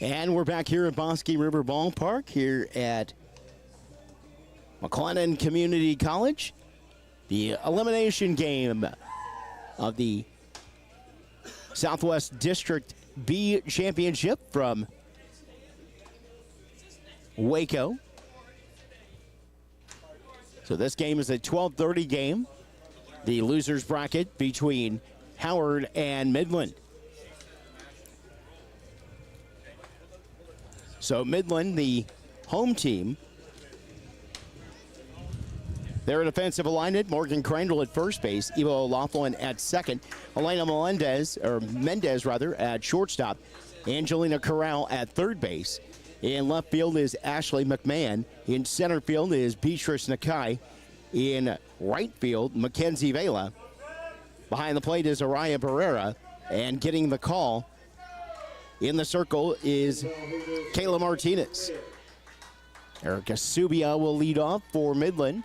And we're back here at Bosque River Ballpark here at McLennan Community College. The elimination game of the Southwest District B Championship from Waco. So this game is a 12:30 game. The losers bracket between Howard and Midland. So Midland, the home team. They're in offensive alignment. Morgan Crandall at first base. Evo Laughlin at second. Elena Mendez at shortstop. Angelina Corral at third base. In left field is Ashley McMahon. In center field is Beatrice Nakai. In right field, Mackenzie Vela. Behind the plate is Araya Barrera. And getting the call in the circle is Kayla Martinez. Erica Subia will lead off for Midland.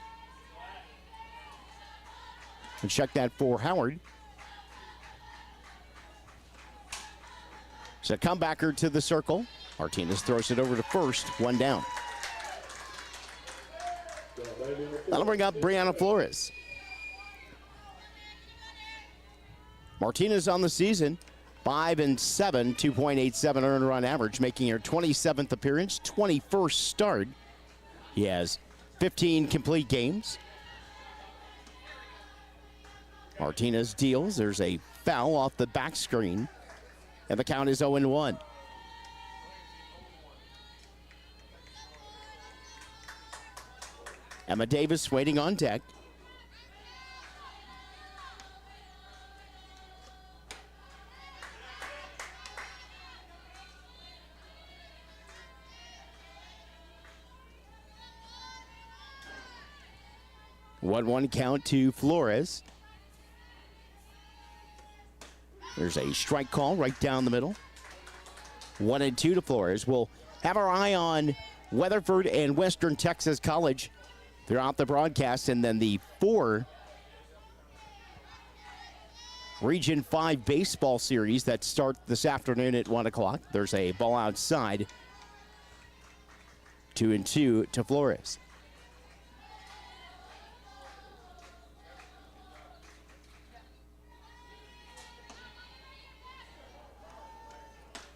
And check that for Howard. So comebacker to the circle. Martinez throws it over to first, one down. That'll bring up Brianna Flores. Martinez on the season, 5-7, 2.87 earned run average, making her 27th appearance, 21st start. He has 15 complete games. Martinez deals. There's a foul off the back screen, and the count is 0-1. Emma Davis waiting on deck. One count to Flores. There's a strike call right down the middle. 1-2 to Flores. We'll have our eye on Weatherford and Western Texas College throughout the broadcast, and then the 4 Region 5 baseball series that start this afternoon at 1 o'clock. There's a ball outside. 2-2 to Flores.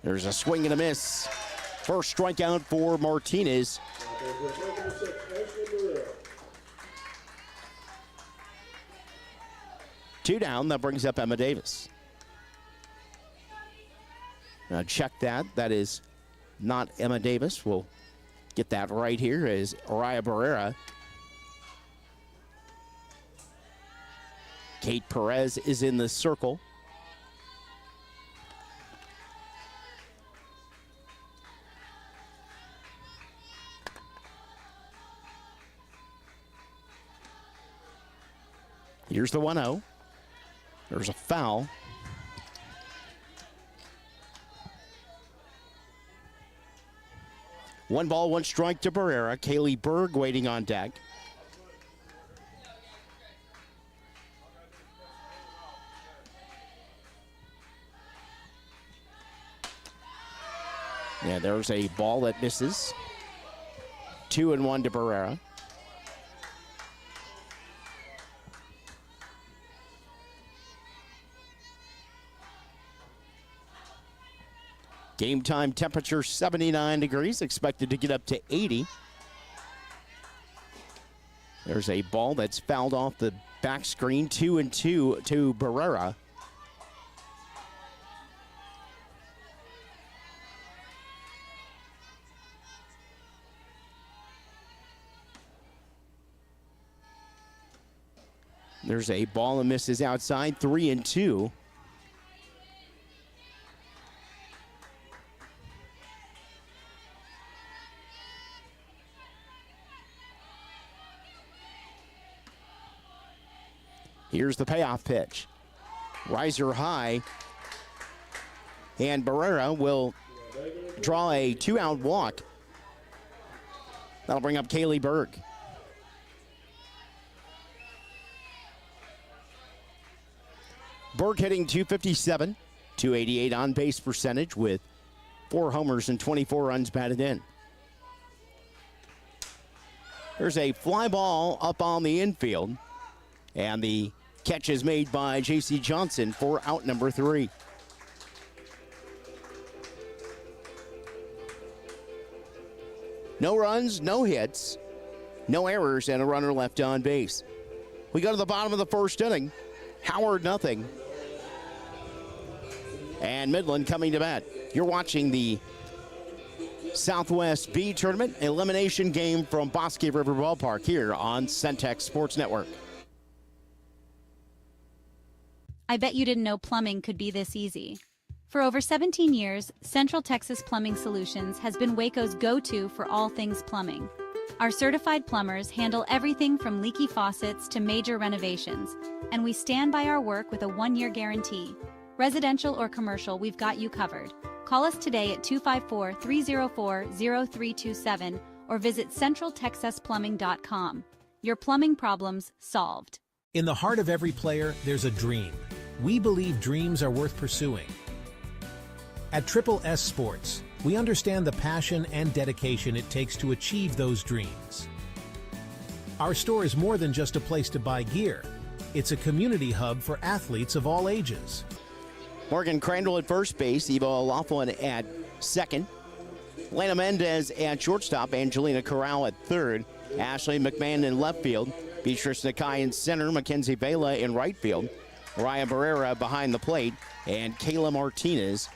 There's a swing and a miss. First strikeout for Martinez. Two down, that brings up Emma Davis. Now check that. That is not Emma Davis. We'll get that right here as Araya Barrera. Kate Perez is in the circle. Here's the 1-0. There's a foul. One ball, one strike to Barrera. Kaylee Berg waiting on deck. Yeah, there's a ball that misses. 2-1 to Barrera. Game time temperature 79 degrees, expected to get up to 80. There's a ball that's fouled off the back screen, 2-2 to Barrera. There's a ball and misses outside, 3-2. Here's the payoff pitch. Riser high. And Barrera will draw a 2-out walk. That'll bring up Kaylee Berg. Berg hitting .257, .288 on base percentage with 4 homers and 24 runs batted in. There's a fly ball up on the infield, and the catch is made by J.C. Johnson for out number 3. No runs, no hits, no errors, and a runner left on base. We go to the bottom of the first inning. Howard nothing. And Midland coming to bat. You're watching the Southwest B Tournament elimination game from Bosque River Ballpark here on Centex Sports Network. I bet you didn't know plumbing could be this easy. For over 17 years, Central Texas Plumbing Solutions has been Waco's go-to for all things plumbing. Our certified plumbers handle everything from leaky faucets to major renovations, and we stand by our work with a 1-year guarantee. Residential or commercial, we've got you covered. Call us today at 254-304-0327 or visit centraltexasplumbing.com. Your plumbing problems solved. In the heart of every player, there's a dream. We believe dreams are worth pursuing. At Triple S Sports, we understand the passion and dedication it takes to achieve those dreams. Our store is more than just a place to buy gear. It's a community hub for athletes of all ages. Morgan Crandall at first base, Evo O'Loughlin at second, Lena Mendez at shortstop, Angelina Corral at third, Ashley McMahon in left field, Beatrice Nakai in center, Mackenzie Vela in right field, Ryan Barrera behind the plate, and Kayla Martinez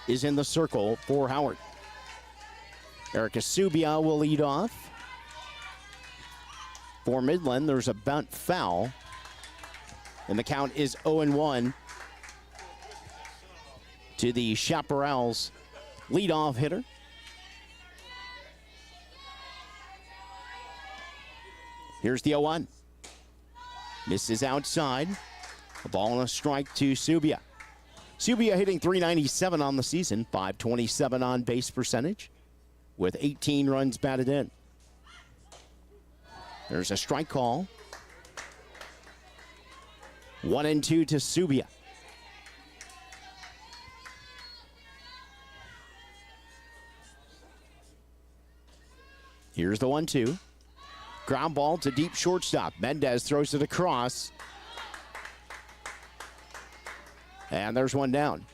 is in the circle for Howard. Erica Subia will lead off. For Midland, there's a bunt foul, and the count is 0-1 to the Chaparral's leadoff hitter. Here's the 0-1. Misses outside. A ball and a strike to Subia. Subia hitting .397 on the season, .527 on base percentage, with 18 runs batted in. There's a strike call. 1-2 to Subia. Here's the 1-2. Ground ball to deep shortstop. Mendez throws it across. And there's one down.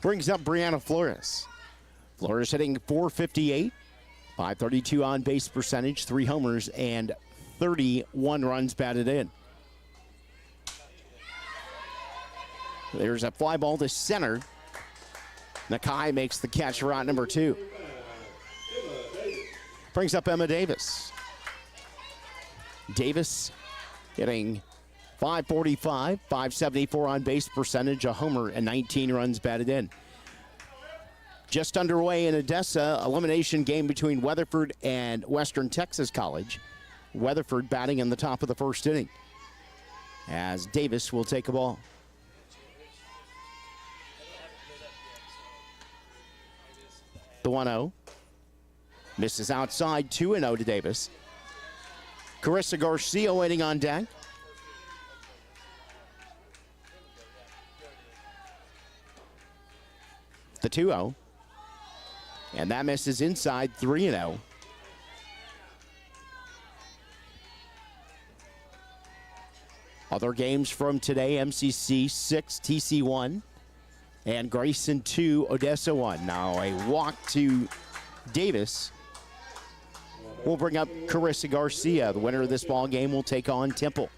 Brings up Brianna Flores. Flores hitting .458, .532 on base percentage, 3 homers, and 31 runs batted in. There's a fly ball to center. Nakai makes the catch for out number 2. Brings up Emma Davis. Davis hitting .545, .574 on base percentage, a homer, and 19 runs batted in. Just underway in Odessa, elimination game between Weatherford and Western Texas College. Weatherford batting in the top of the first inning, as Davis will take a ball. The 1-0. Misses outside, 2-0 to Davis. Carissa Garcia waiting on deck. The 2-0. And that misses inside, 3-0. Other games from today, MCC 6, TC 1, and Grayson 2, Odessa 1. Now a walk to Davis. We'll bring up Carissa Garcia. The winner of this ball game will take on Temple.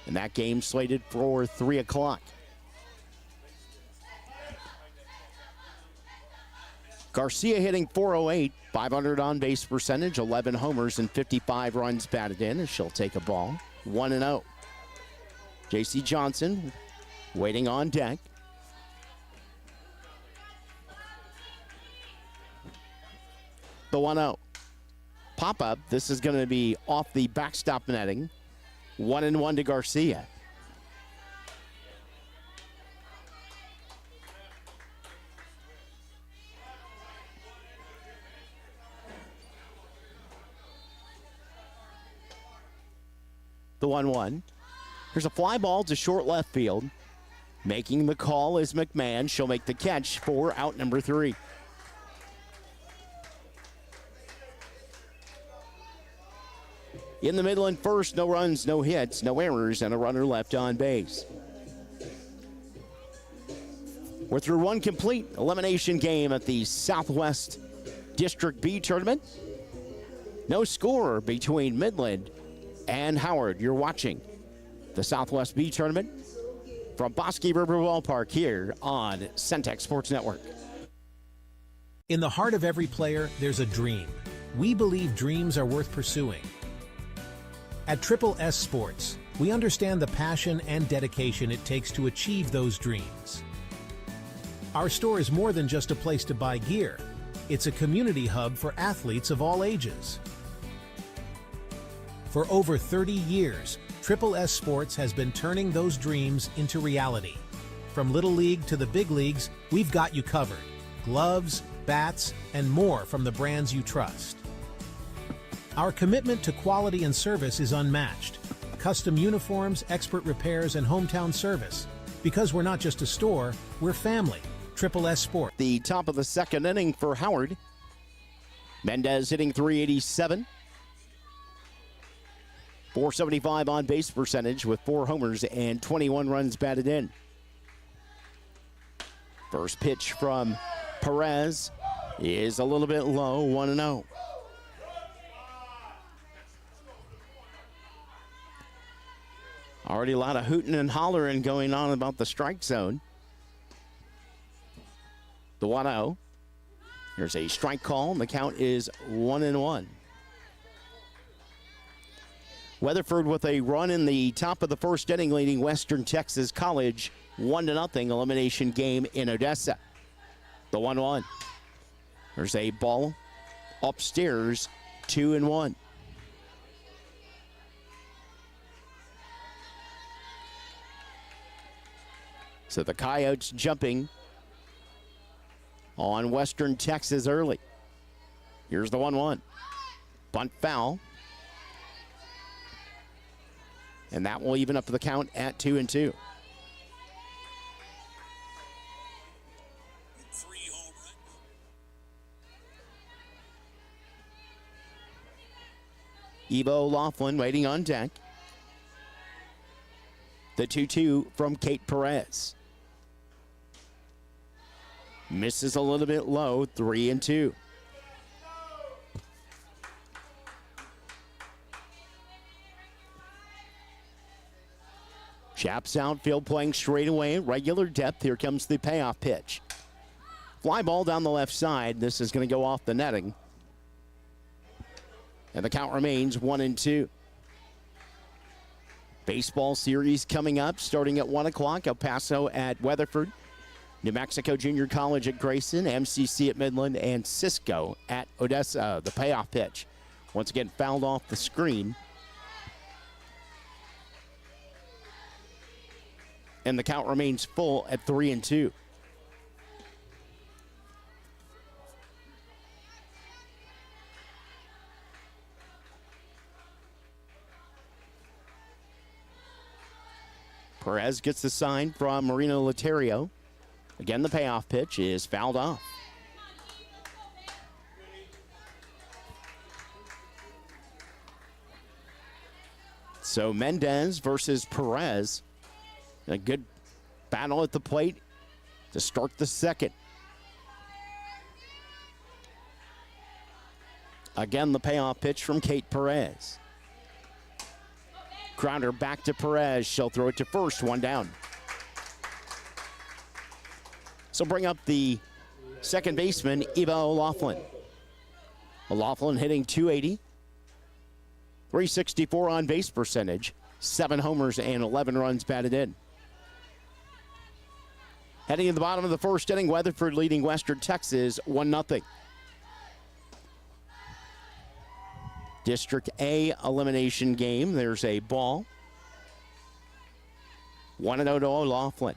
And that game slated for 3 o'clock. Garcia hitting .408, 500 on base percentage, 11 homers, and 55 runs batted in, as she'll take a ball. 1-0. J.C. Johnson waiting on deck. The 1-0. Pop-up. This is going to be off the backstop netting. 1-1 to Garcia. The 1-1. There's a fly ball to short left field. Making the call is McMahon. She'll make the catch for out number 3. In the Midland first, no runs, no hits, no errors, and a runner left on base. We're through one complete elimination game at the Southwest District B tournament. No score between Midland and Howard. You're watching the Southwest B tournament from Bosque River Ballpark here on Centex Sports Network. In the heart of every player, there's a dream. We believe dreams are worth pursuing. At Triple S Sports, we understand the passion and dedication it takes to achieve those dreams. Our store is more than just a place to buy gear. It's a community hub for athletes of all ages. For over 30 years, Triple S Sports has been turning those dreams into reality. From Little League to the big leagues, we've got you covered. Gloves, bats, and more from the brands you trust. Our commitment to quality and service is unmatched. Custom uniforms, expert repairs, and hometown service. Because we're not just a store, we're family. Triple S Sport. The top of the second inning for Howard. Mendez hitting .387. .475 on base percentage with 4 homers and 21 runs batted in. First pitch from Perez is a little bit low, 1-0. Already a lot of hooting and hollering going on about the strike zone. The 1-0. Here's a strike call, and the count is 1-1. Weatherford with a run in the top of the first inning, leading Western Texas College 1-0 elimination game in Odessa. The 1-1. There's a ball upstairs, 2-1. So the Coyotes jumping on Western Texas early. Here's the 1-1. Bunt foul. And that will even up the count at 2-2. Evo Laughlin waiting on deck. The 2-2 from Kate Perez. Misses a little bit low, 3-2. Chaps outfield playing straight away, regular depth. Here comes the payoff pitch. Fly ball down the left side. This is going to go off the netting. And the count remains 1-2. Baseball series coming up, starting at 1 o'clock. El Paso at Weatherford. New Mexico Junior College at Grayson. MCC at Midland. And Cisco at Odessa. The payoff pitch. Once again, fouled off the screen. And the count remains full at 3-2. Perez gets the sign from Marino Laterio. Again, the payoff pitch is fouled off. So Mendez versus Perez. A good battle at the plate to start the second. Again, the payoff pitch from Kate Perez. Grounder back to Perez. She'll throw it to first, 1 down. So bring up the second baseman, Eva O'Laughlin. O'Laughlin hitting .280. .364 on base percentage. 7 homers and 11 runs batted in. Heading to the bottom of the first inning, Weatherford leading Western Texas 1-0. District A elimination game. There's a ball. 1-0 to O'Laughlin.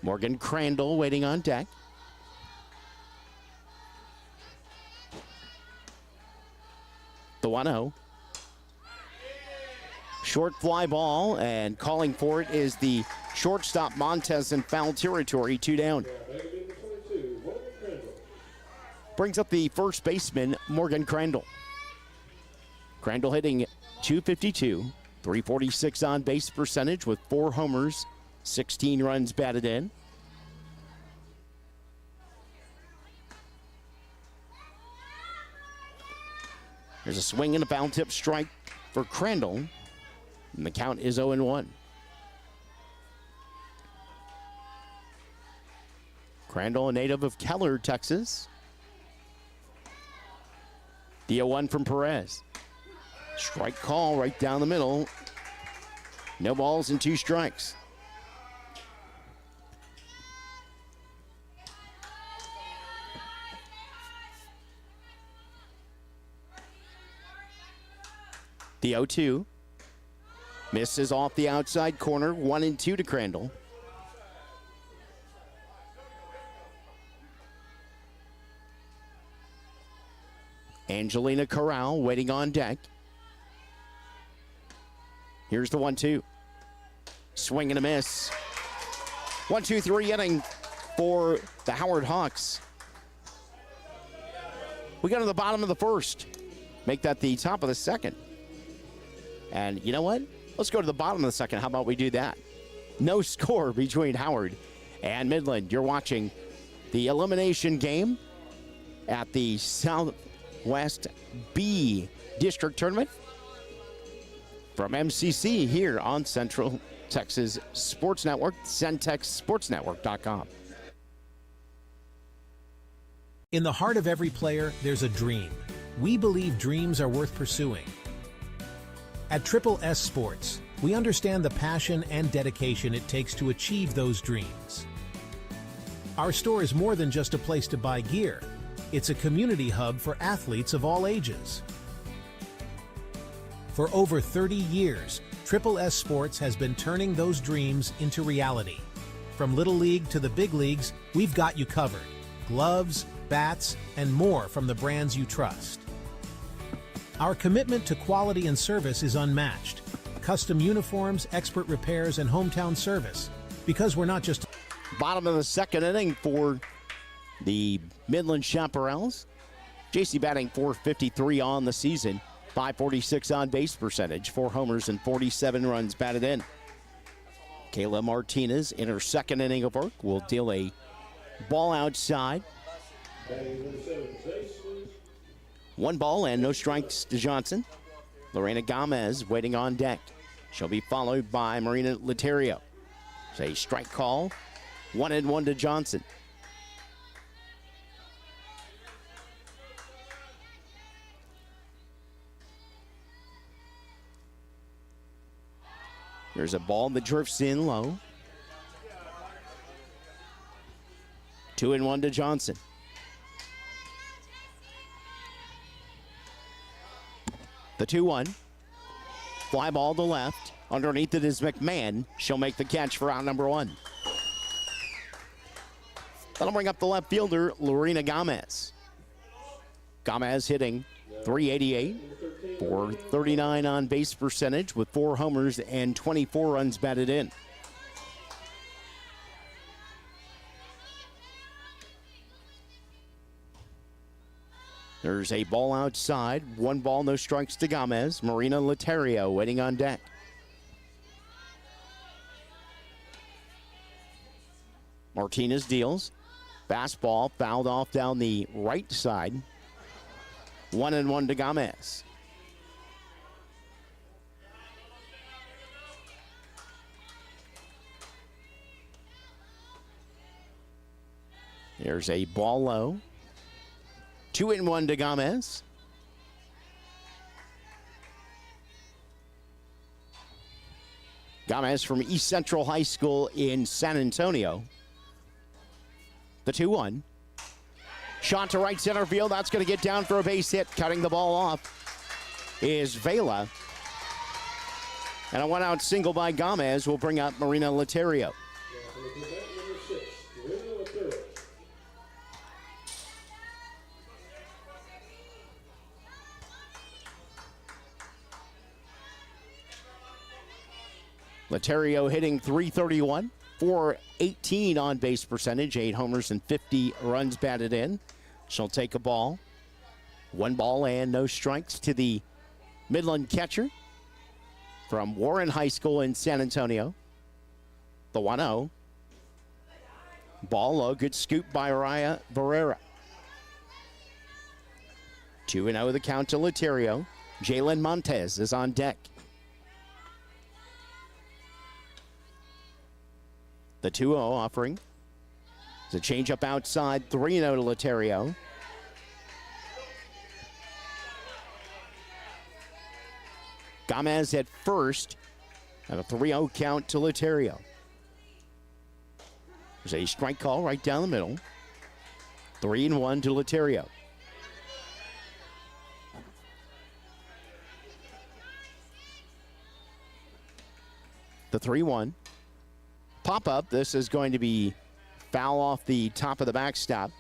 Morgan Crandall waiting on deck. The 1-0. Short fly ball, and calling for it is the shortstop Montez in foul territory, 2 down. Brings up the first baseman, Morgan Crandall. Crandall hitting .252, 346 on base percentage with 4 homers, 16 runs batted in. There's a swing and a foul tip strike for Crandall, and the count is 0-1. Crandall, a native of Keller, Texas. The 0-1 from Perez. Strike call right down the middle. No balls and 2 strikes. The 0-2. Misses off the outside corner. 1-2 to Crandall. Angelina Corral waiting on deck. Here's the 1-2. Swing and a miss. 1-2-3 inning for the Howard Hawks. We go to the bottom of the first. Make that the top of the second. And you know what? Let's go to the bottom of the second. How about we do that? No score between Howard and Midland. You're watching the elimination game at the Southwest B District Tournament from MCC here on Central Texas Sports Network, centexsportsnetwork.com. In the heart of every player, there's a dream. We believe dreams are worth pursuing. At Triple S Sports, we understand the passion and dedication it takes to achieve those dreams. Our store is more than just a place to buy gear. It's a community hub for athletes of all ages. For over 30 years, Triple S Sports has been turning those dreams into reality. From Little League to the big leagues, we've got you covered. Gloves, bats, and more from the brands you trust. Our commitment to quality and service is unmatched. Custom uniforms, expert repairs, and hometown service. Because we're not just... Bottom of the second inning for the Midland Chaparrals. JC batting .453 on the season. .546 on base percentage. 4 homers and 47 runs batted in. Kayla Martinez in her second inning of work will deal a ball outside. 1 ball and no strikes to Johnson. Lorena Gomez waiting on deck. She'll be followed by Marina Laterio. It's a strike call. 1-1 to Johnson. There's a ball that drifts in low. 2-1 to Johnson. The 2-1. Fly ball to left. Underneath it is McMahon. She'll make the catch for out number 1. That'll bring up the left fielder, Lorena Gomez. Gomez hitting .388 for 39 on base percentage with 4 homers and 24 runs batted in. There's a ball outside. 1 ball, no strikes to Gomez. Marina Laterio waiting on deck. Martinez deals. Fastball fouled off down the right side. 1-1 to Gomez. There's a ball low. 2-1 to Gomez. Gomez from East Central High School in San Antonio. The 2-1. Shot to right center field. That's going to get down for a base hit. Cutting the ball off is Vela. And a 1-out single by Gomez will bring up Marina Laterio. Laterio hitting .331, .418 on base percentage, 8 homers and 50 runs batted in. She'll take a ball. 1 ball and no strikes to the Midland catcher from Warren High School in San Antonio. The 1-0. Ball low, good scoop by Raya Barrera. 2-0 the count to Laterio. Jalen Montez is on deck. The 2-0 offering. It's a changeup outside, 3-0 to Laterio. Gomez at first, and a 3-0 count to Laterio. There's a strike call right down the middle. 3-1 to Laterio. The 3-1. Pop-up, this is going to be foul off the top of the backstop.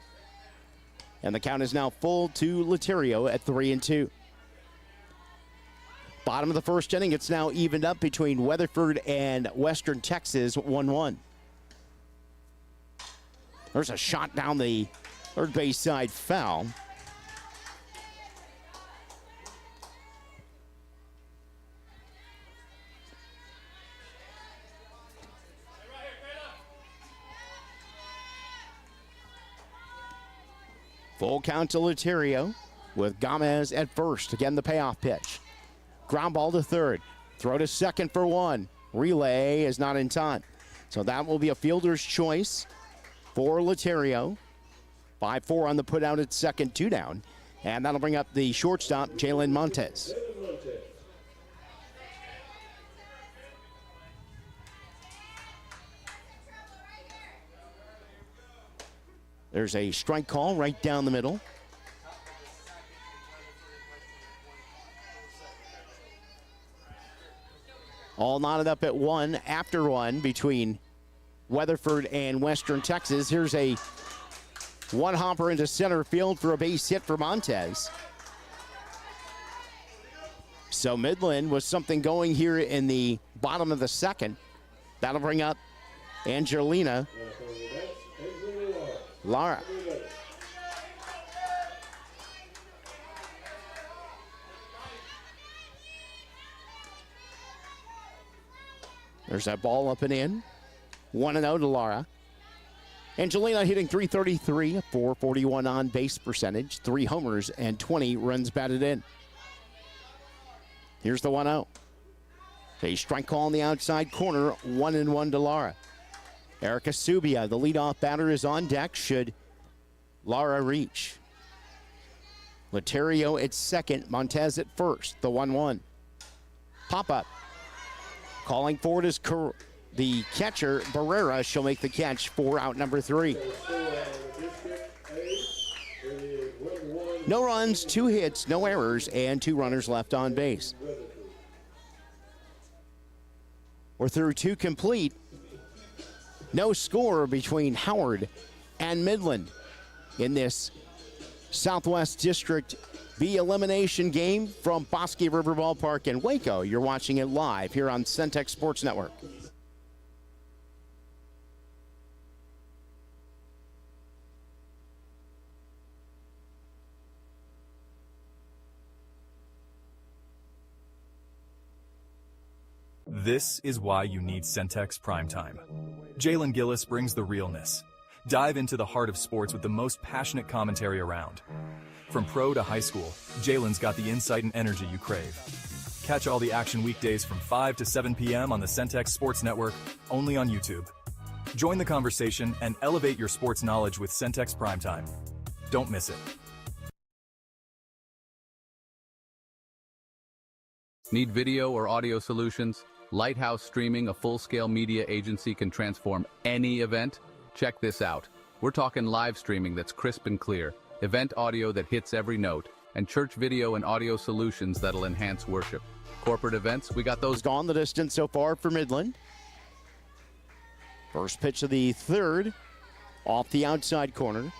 And the count is now full to Laterio at 3-2. Bottom of the first inning, it's now evened up between Weatherford and Western Texas, 1-1. There's a shot down the third base side, foul. Full count to Laterio with Gomez at first. Again, the payoff pitch. Ground ball to third. Throw to second for 1. Relay is not in time. So that will be a fielder's choice for Laterio. 5-4 on the put out at second, 2 down. And that'll bring up the shortstop, Jalen Montez. There's a strike call right down the middle. All knotted up at 1 after 1 between Weatherford and Western Texas. Here's a one hopper into center field for a base hit for Montez. So Midland with something going here in the bottom of the second. That'll bring up Angelina Lara. There's that ball up and in. 1-0 to Lara. Angelina hitting .333, 441 on base percentage, 3 homers and 20 runs batted in. Here's the 1-0. A strike call on the outside corner, 1-1 to Lara. Erica Subia, the leadoff batter, is on deck should Lara reach. Laterio at second, Montez at first, the 1-1. Pop-up. Calling for it is the catcher, Barrera. She'll make the catch for out number 3. No runs, 2 hits, no errors, and 2 runners left on base. We're through 2 complete. No score between Howard and Midland in this Southwest District B elimination game from Bosque River Ballpark in Waco. You're watching it live here on Centex Sports Network. This is why you need Centex Primetime. Jalen Gillis brings the realness. Dive into the heart of sports with the most passionate commentary around. From pro to high school, Jalen's got the insight and energy you crave. Catch all the action weekdays from 5 to 7 p.m. on the Centex Sports Network, only on YouTube. Join the conversation and elevate your sports knowledge with Centex Primetime. Don't miss it. Need video or audio solutions? Lighthouse Streaming, a full-scale media agency, can transform any event. Check this out. We're talking live streaming that's crisp and clear, event audio that hits every note, and church video and audio solutions that'll enhance worship. Corporate events, we got those. Gone the distance so far for Midland. First pitch of the third, off the outside corner.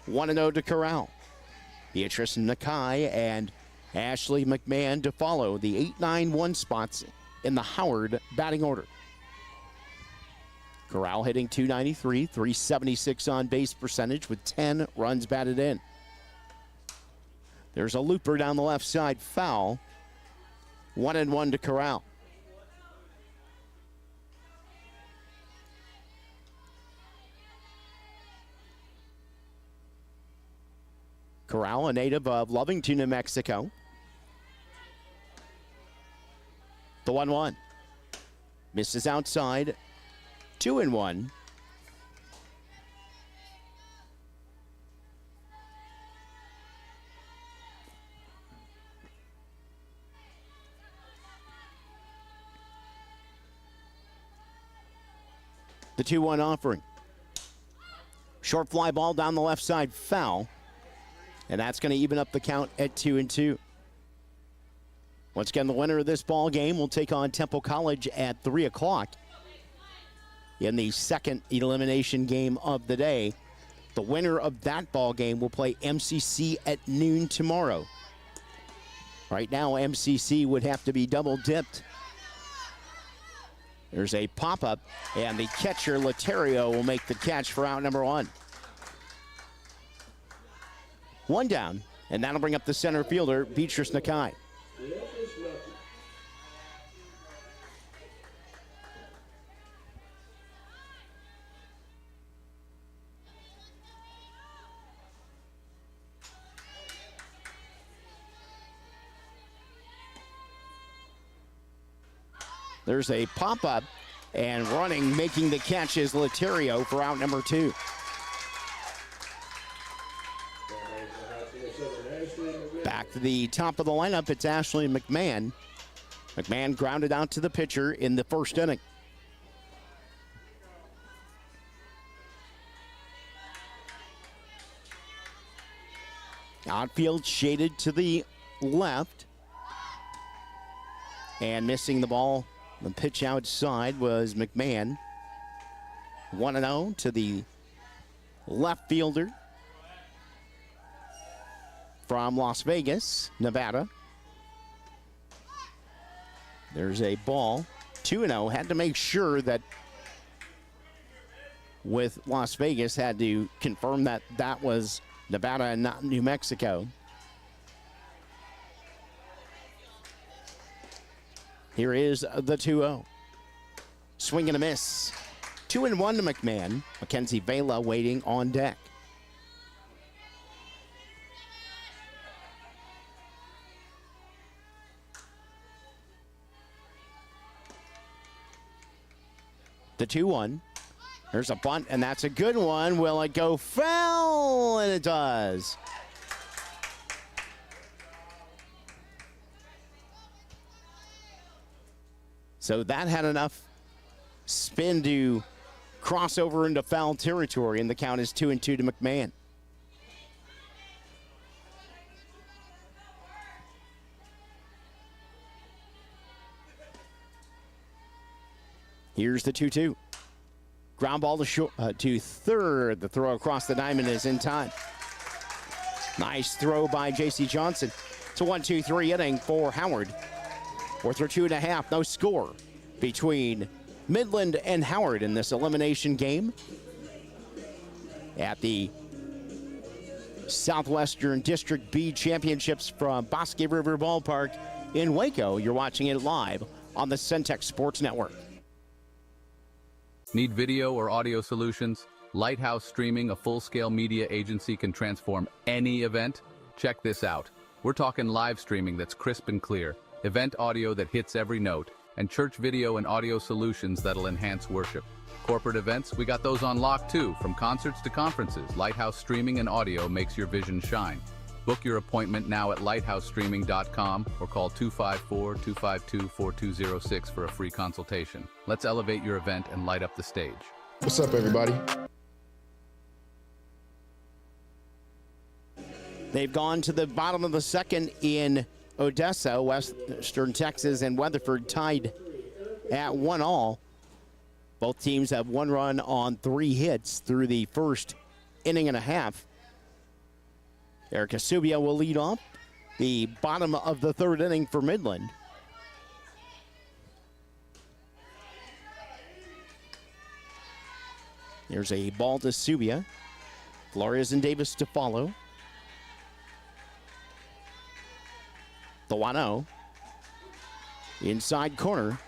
1-0 to Corral. Beatrice Nakai and Ashley McMahon to follow the 8-9-1 spots in the Howard batting order. Corral hitting .293, .376 on base percentage with 10 runs batted in. There's a looper down the left side, foul. 1-1 to Corral. Corral, a native of Lovington, New Mexico. The 1-1. Misses outside. 2-1. The 2-1 offering. Short fly ball down the left side, foul. And that's going to even up the count at 2-2. Once again, the winner of this ball game will take on Temple College at 3 o'clock in the second elimination game of the day. The winner of that ball game will play MCC at noon tomorrow. Right now, MCC would have to be double dipped. There's a pop-up, and the catcher, Laterio, will make the catch for out number 1. 1 down, and that'll bring up the center fielder, Beatrice Nakai. There's a pop-up, and running, making the catch is Laterio for out number 2. Back to the top of the lineup, it's Ashley McMahon. McMahon grounded out to the pitcher in the first inning. Outfield shaded to the left. And missing the ball, the pitch outside was McMahon. 1-0 to the left fielder from Las Vegas, Nevada. There's a ball, 2-0. Had to make sure that with Las Vegas, had to confirm that that was Nevada and not New Mexico. Here is the 2-0. Swing and a miss. 2-1 to McMahon. Mackenzie Vela waiting on deck. The 2-1. There's a bunt, and that's a good one. Will it go foul? And it does. So that had enough spin to cross over into foul territory, and the count is 2-2 to McMahon. Here's the 2-2. Ground ball to third. The throw across the diamond is in time. Nice throw by J.C. Johnson. It's a 1-2-3 inning for Howard. We're through 2.5. No score between Midland and Howard in this elimination game at the Southwestern District B Championships from Bosque River Ballpark in Waco. You're watching it live on the Centex Sports Network. Need video or audio solutions? Lighthouse Streaming, a full-scale media agency, can transform any event. Check this out. We're talking live streaming that's crisp and clear, event audio that hits every note, and church video and audio solutions that'll enhance worship. Corporate events, we got those on lock too. From concerts to conferences, Lighthouse Streaming and Audio makes your vision shine. Book your appointment now at lighthousestreaming.com or call 254-252-4206 for a free consultation. Let's elevate your event and light up the stage. What's up, everybody? They've gone to the bottom of the second in Odessa, Western Texas, and Weatherford tied at 1-1. Both teams have one run on 3 hits through the first inning and a half. Erica Subia will lead off the bottom of the third inning for Midland. There's a ball to Subia. Flores and Davis to follow. The 1-0. Inside corner.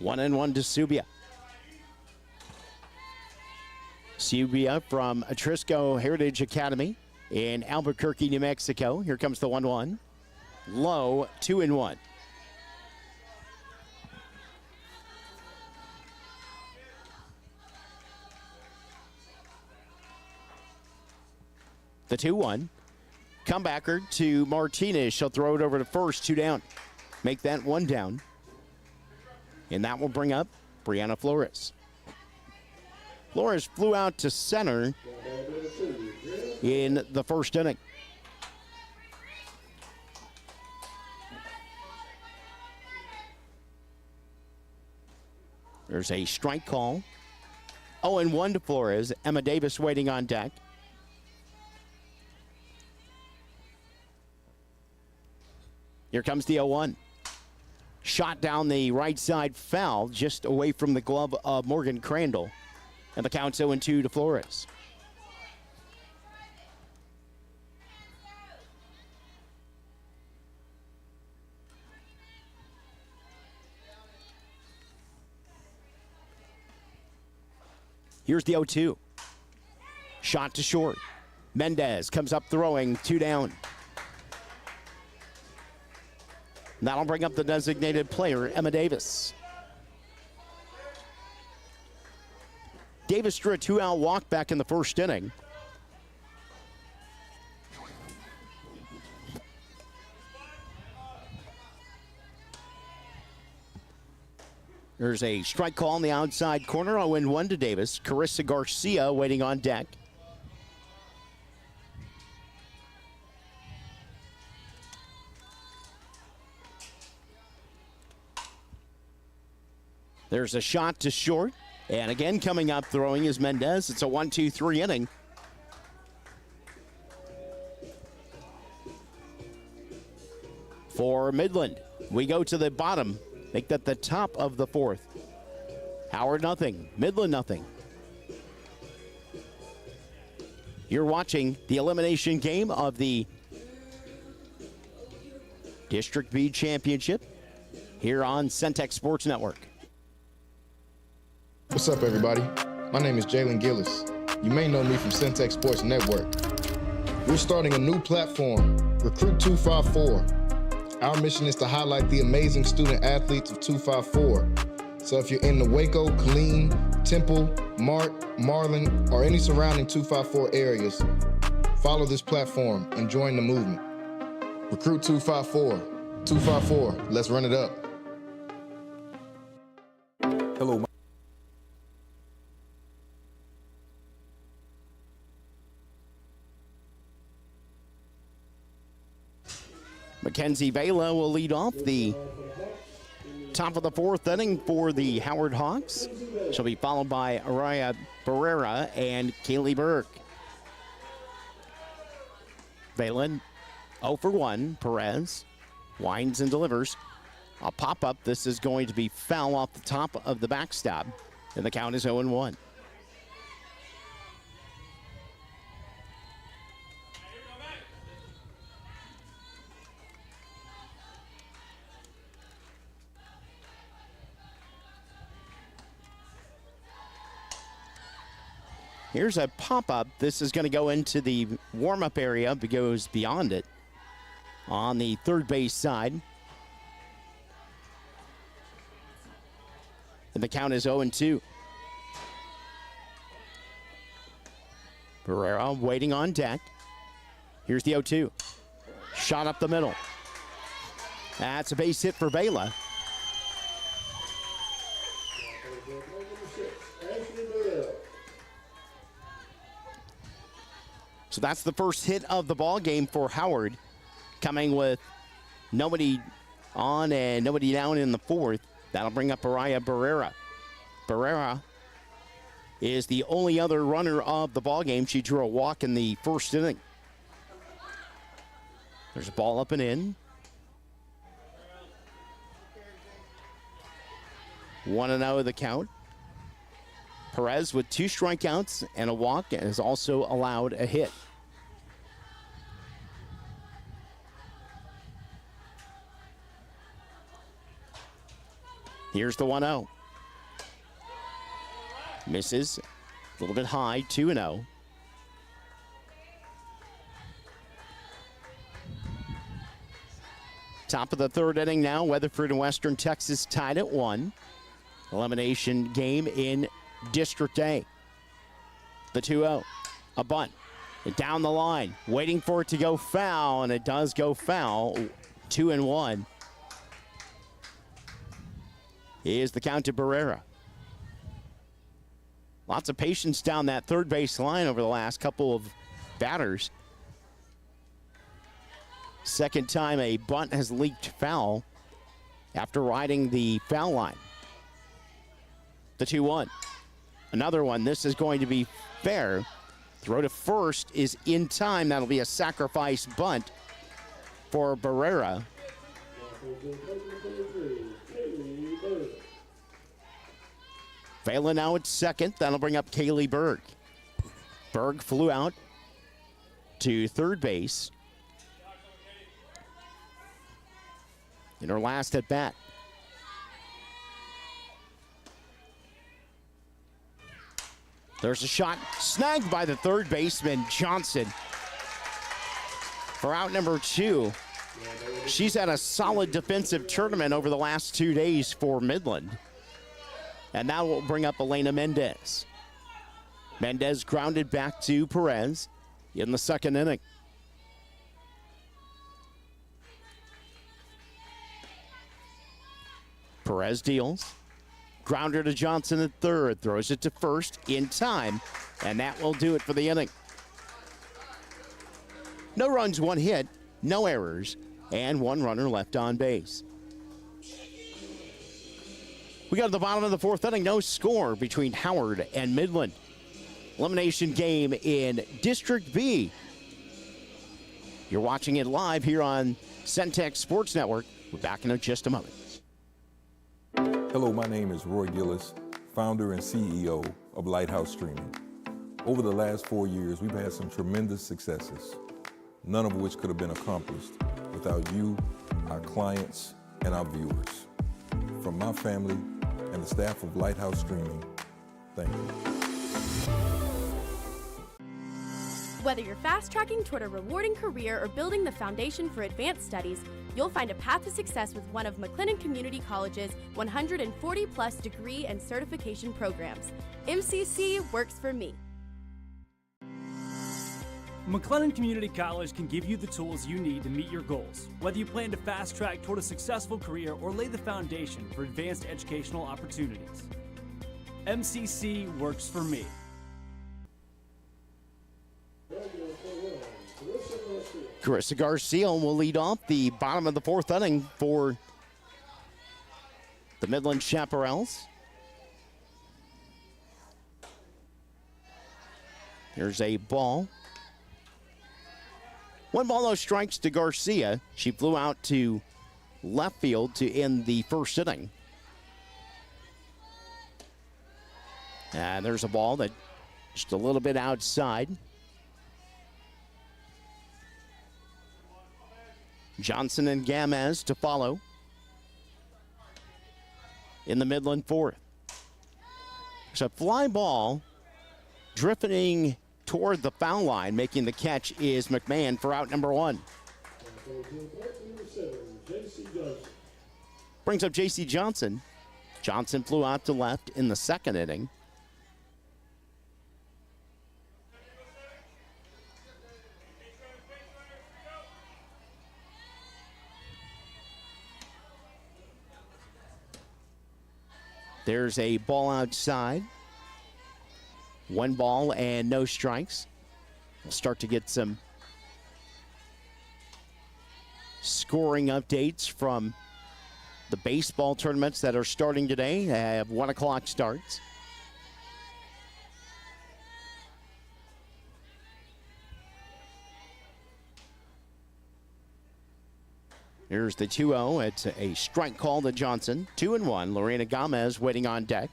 1-1 to Subia. Subia from Atrisco Heritage Academy in Albuquerque, New Mexico. Here comes the 1-1. Low, 2-1. The 2-1. Comebacker to Martinez. She'll throw it over to first, 2 down. Make that 1 down. And that will bring up Brianna Flores. Flores flew out to center in the first inning. There's a strike call. 0-1 to Flores. Emma Davis waiting on deck. Here comes the 0-1. Shot down the right side, foul, just away from the glove of Morgan Crandall. And the count's 0-2 to Flores. Here's the 0-2. Shot to short. Mendez comes up throwing, 2 down. That'll bring up the designated player, Emma Davis. Davis drew a 2-out walk back in the first inning. There's a strike call on the outside corner. 0-1 to Davis. Carissa Garcia waiting on deck. There's a shot to short. And again, coming up throwing is Mendez. It's a 1-2-3 inning. For Midland, we go to the bottom. Make that the top of the 4th. Howard nothing, Midland nothing. You're watching the elimination game of the District B Championship here on Centex Sports Network. What's up, everybody? My name is Jalen Gillis. You may know me from Centex Sports Network. We're starting a new platform, Recruit 254. Our mission is to highlight the amazing student athletes of 254. So if you're in the Waco, Killeen, Temple, Mart, Marlin, or any surrounding 254 areas, follow this platform and join the movement. Recruit 254. 254, let's run it up. Hello. Mackenzie Vela will lead off the top of the 4th inning for the Howard Hawks. She'll be followed by Araya Barrera and Kaylee Burke. Vela 0 for 1. Perez winds and delivers. A pop-up. This is going to be foul off the top of the backstop. And the count is 0-1. Here's a pop-up. This is going to go into the warm-up area, but goes beyond it on the third base side. And the count is 0-2. Pereira waiting on deck. Here's the 0-2. Shot up the middle. That's a base hit for Vela. So that's the first hit of the ball game for Howard, coming with nobody on and nobody down in the 4th. That'll bring up Araya Barrera. Barrera is the only other runner of the ball game. She drew a walk in the first inning. There's a ball up and in. 1-0 the count. Perez with 2 strikeouts and a walk has also allowed a hit. Here's the 1-0. Misses. A little bit high, 2-0. Top of the 3rd inning now. Weatherford and Western Texas tied at 1. Elimination game in District A. The 2-0. A bunt. And down the line. Waiting for it to go foul, and it does go foul. 2-1. Is the count to Barrera. Lots of patience down that third base line over the last couple of batters. Second time a bunt has leaked foul after riding the foul line. The 2-1. Another one. This is going to be fair. Throw to first is in time. That'll be a sacrifice bunt for Barrera. Phelan now at second. That'll bring up Kaylee Berg. Berg flew out to third base in her last at bat. There's a shot snagged by the third baseman, Johnson. For out number 2. She's had a solid defensive tournament over the last 2 days for Midland. And now we'll bring up Elena Mendez. Mendez grounded back to Perez in the 2nd inning. Perez deals. Grounder to Johnson at 3rd. Throws it to first in time. And that will do it for the inning. No runs, 1 hit, no errors, and 1 runner left on base. We got to the bottom of the 4th inning. No score between Howard and Midland. Elimination game in District B. You're watching it live here on Centex Sports Network. We're back in just a moment. Hello, my name is Roy Gillis, founder and CEO of Lighthouse Streaming. Over the last 4 years, we've had some tremendous successes, none of which could have been accomplished without you, our clients, and our viewers. From my family and the staff of Lighthouse Streaming, thank you. Whether you're fast-tracking toward a rewarding career or building the foundation for advanced studies, you'll find a path to success with one of McLennan Community College's 140-plus degree and certification programs. MCC works for me. McLennan Community College can give you the tools you need to meet your goals, whether you plan to fast-track toward a successful career or lay the foundation for advanced educational opportunities. MCC works for me. Carissa Garcia will lead off the bottom of the 4th inning for the Midland Chaparrals. Here's a ball. 1 ball, no strikes to Garcia. She flew out to left field to end the 1st inning. And there's a ball that just a little bit outside. Johnson and Gamez to follow in the Midland 4th. There's a fly ball drifting toward the foul line. Making the catch is McMahon for out number 1. Brings up J.C. Johnson. Johnson flew out to left in the 2nd inning. There's a ball outside. 1 ball and no strikes. We'll start to get some scoring updates from the baseball tournaments that are starting today. They have 1 o'clock starts. Here's the 2-0. It's a strike call to Johnson. 2-1. Lorena Gomez waiting on deck.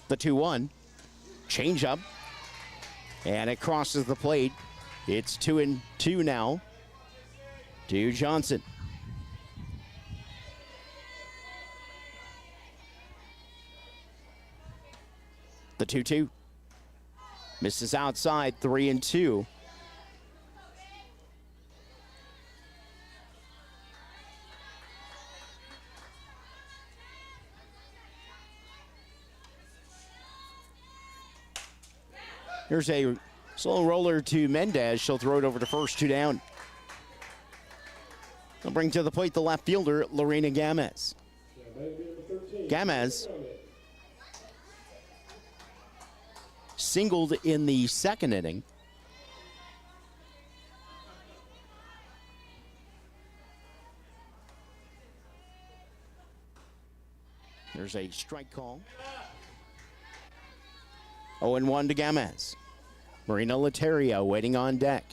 The 2-1. Change up. And it crosses the plate. It's 2-2 now to Johnson. The 2-2. Misses outside, 3-2. Here's a slow roller to Mendez. She'll throw it over to first, 2 down. They'll bring to the plate the left fielder, Lorena Gamez. Gamez singled in the second inning. There's a strike call. 0-1 to Gamez. Marina Lateria waiting on deck.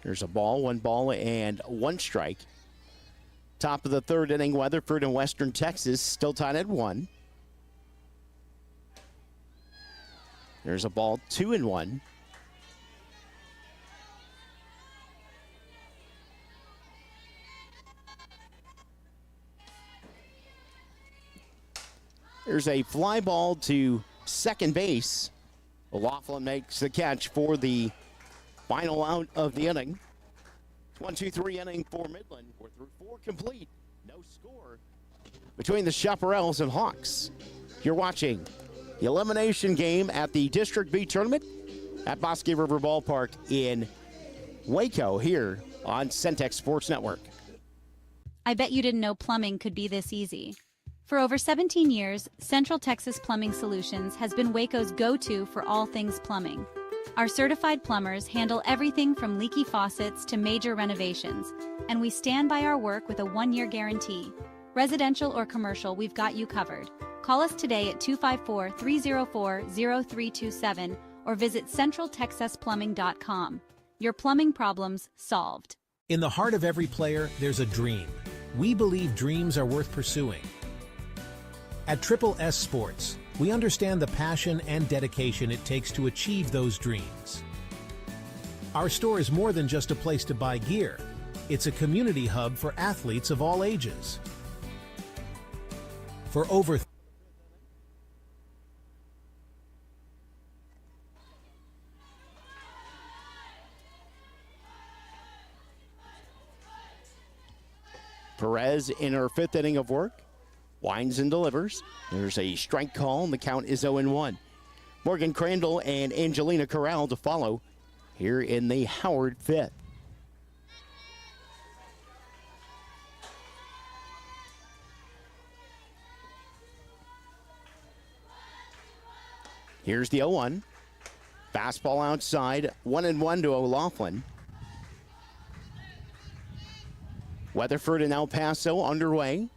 There's a ball, 1 ball and 1 strike. Top of the third inning, Weatherford and Western Texas still tied at 1. There's a ball, 2-1. There's a fly ball to second base. O'Loughlin makes the catch for the final out of the inning. 1-2-3 inning for Midland. We're through 4 complete. No score between the Chaparrals and Hawks. You're watching the elimination game at the District B tournament at Bosque River Ballpark in Waco here on Centex Sports Network. I bet you didn't know plumbing could be this easy. For over 17 years, Central Texas Plumbing Solutions has been Waco's go-to for all things plumbing. Our certified plumbers handle everything from leaky faucets to major renovations, and we stand by our work with a 1-year guarantee. Residential or commercial, we've got you covered. Call us today at 254-304-0327 or visit centraltexasplumbing.com. Your plumbing problems solved. In the heart of every player, there's a dream. We believe dreams are worth pursuing. At Triple S Sports, we understand the passion and dedication it takes to achieve those dreams. Our store is more than just a place to buy gear. It's a community hub for athletes of all ages. For over Perez in her 5th inning of work. Winds and delivers. There's a strike call, and the count is 0-1. Morgan Crandall and Angelina Corral to follow here in the Howard 5th. Here's the 0-1. Fastball outside, 1-1 to O'Loughlin. Weatherford and El Paso underway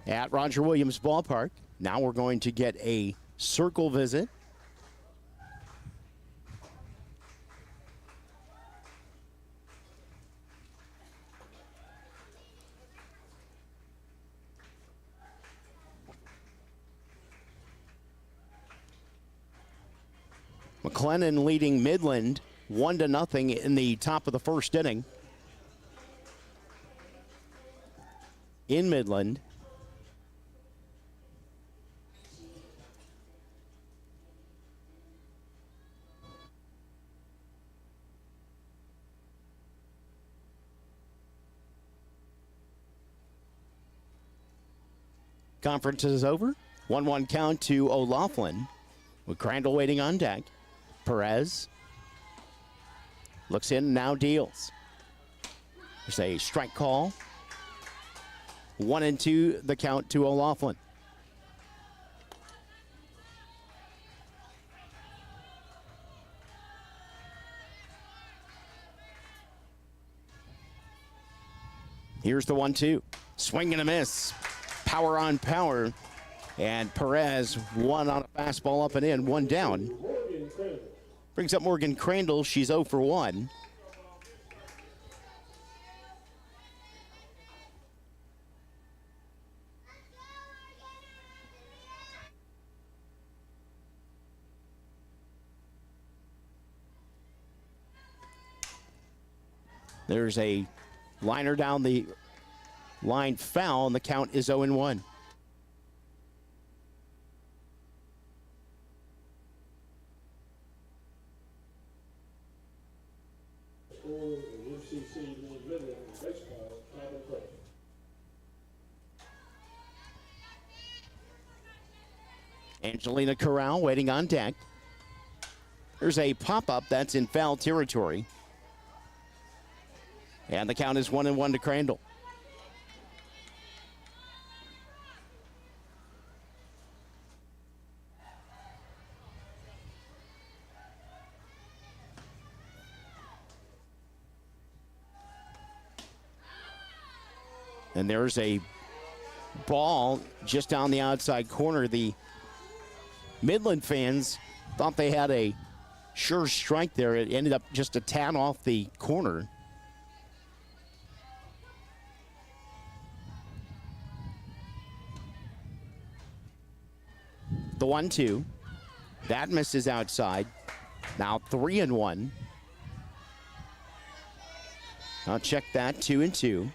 at Roger Williams Ballpark. Now we're going to get a circle visit. McLennan leading Midland 1-0 in the top of the first inning. In Midland. Conference is over. 1-1 count to O'Loughlin with Crandall waiting on deck. Perez looks in, now deals. There's a strike call. 1-2 the count to O'Loughlin. Here's the 1-2. Swing and a miss. Power on power. And Perez, 1 on a fastball up and in, 1 down. Brings up Morgan Crandall. She's 0 for 1. There's a liner down the line foul, and the count is 0-1. Angelina Corral waiting on deck. There's a pop-up that's in foul territory. And the count is 1-1 to Crandall. And there's a ball just down the outside corner. The Midland fans thought they had a sure strike there. It ended up just a tad off the corner. The 1-2. That misses outside. Now 3-1. I'll check that. 2-2.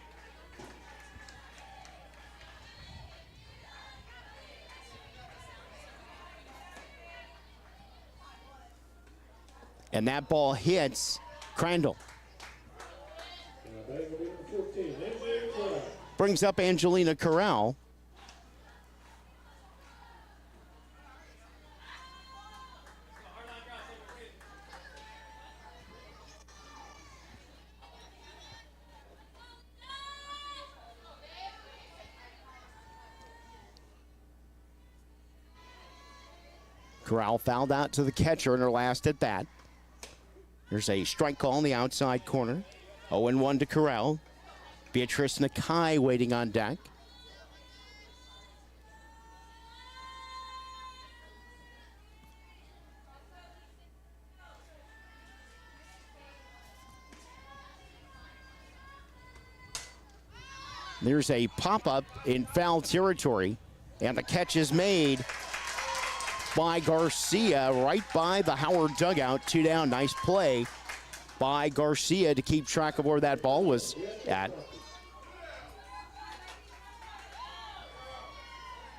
And that ball hits Crandall. Brings up Angelina Corral. Corral fouled out to the catcher in her last at bat. There's a strike call in the outside corner. 0-1 to Corral. Beatrice Nakai waiting on deck. There's a pop-up in foul territory, and the catch is made by Garcia right by the Howard dugout. 2 down. Nice play by Garcia to keep track of where that ball was at.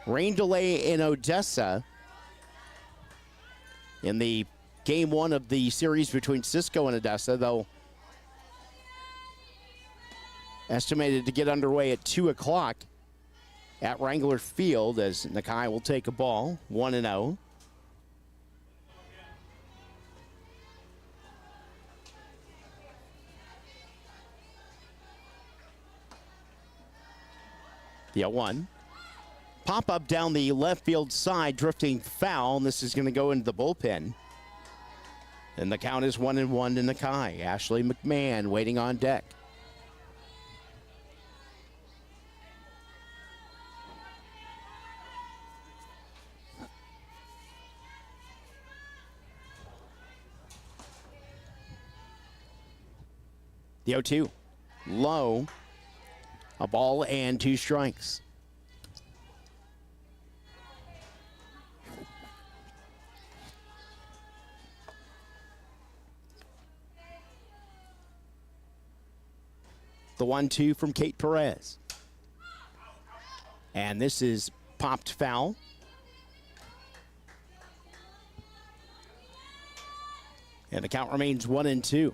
Rain delay in Odessa in the game 1 of the series between Cisco and Odessa, though estimated to get underway at 2 o'clock at Wrangler Field, as Nakai will take a ball. 1-0. The 0-1. Pop up down the left field side, drifting foul, and this is going to go into the bullpen. And the count is 1-1 to Nakai. Ashley McMahon waiting on deck. The 0-2. Low. A ball and 2 strikes. The 1-2 from Kate Perez. And this is popped foul. And the count remains 1-2.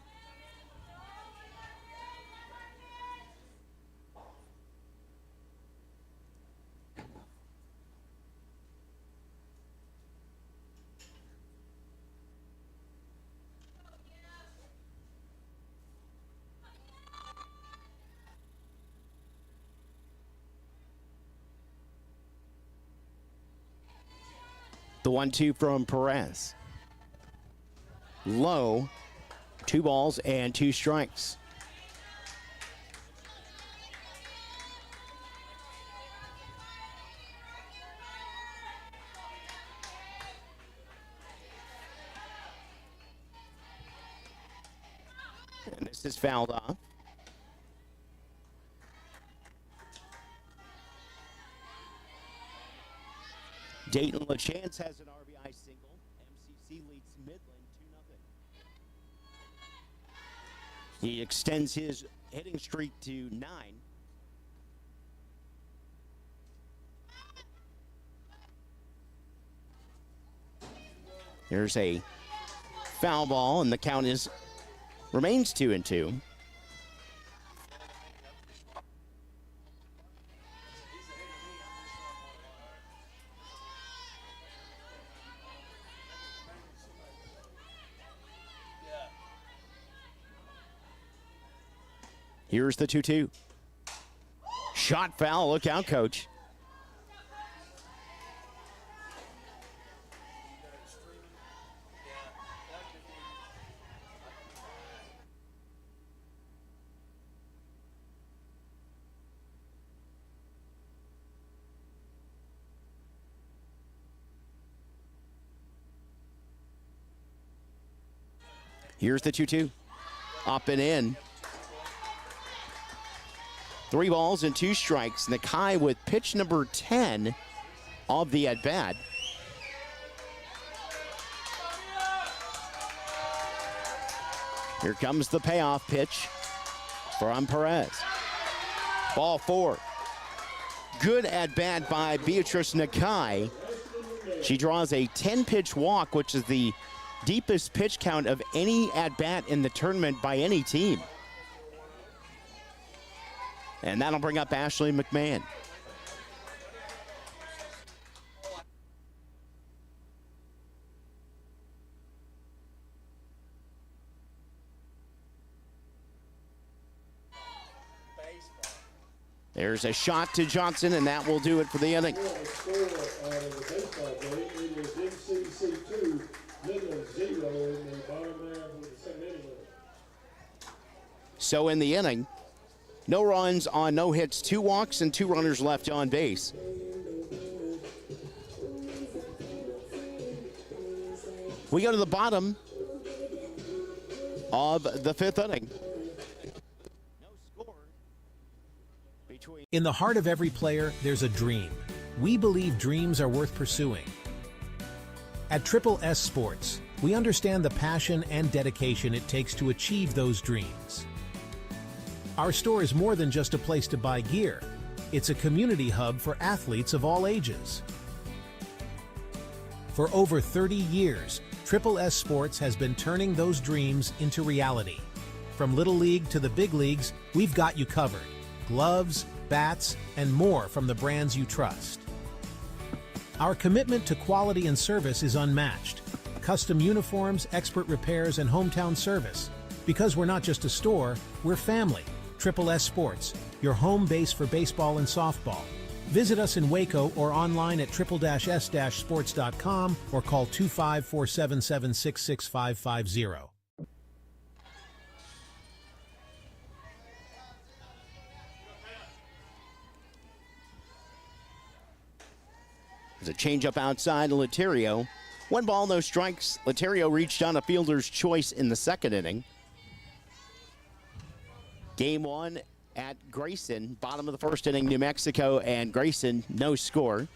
The 1-2 from Perez. Low. 2 balls and 2 strikes. And this is fouled off. Dayton LaChance has an RBI single. MCC leads Midland 2-0. He extends his hitting streak to 9. There's a foul ball, and the count remains 2-2. Here's the 2-2. Shot foul. Look out, coach. Here's the 2-2. Up and in. 3 balls and 2 strikes. Nakai with pitch number 10 of the at-bat. Here comes the payoff pitch from Perez. Ball 4. Good at-bat by Beatrice Nakai. She draws a 10-pitch walk, which is the deepest pitch count of any at-bat in the tournament by any team. And that'll bring up Ashley McMahon. There's a shot to Johnson, and that will do it for the inning. So in the inning, no runs on no hits, 2 walks, and 2 runners left on base. We go to the bottom of the 5th inning. In the heart of every player, there's a dream. We believe dreams are worth pursuing. At Triple S Sports, we understand the passion and dedication it takes to achieve those dreams. Our store is more than just a place to buy gear. It's a community hub for athletes of all ages. For over 30 years, Triple S Sports has been turning those dreams into reality. From Little League to the big leagues, we've got you covered. Gloves, bats, and more from the brands you trust. Our commitment to quality and service is unmatched. Custom uniforms, expert repairs, and hometown service. Because we're not just a store, we're family. Triple S Sports, your home base for baseball and softball. Visit us in Waco or online at triple-s-sports.com or call 254-776-6550. There's a changeup outside to Laterio. 1 ball, no strikes. Laterio reached on a fielder's choice in the 2nd inning. Game 1 at Grayson, bottom of the 1st inning, New Mexico and Grayson, no score.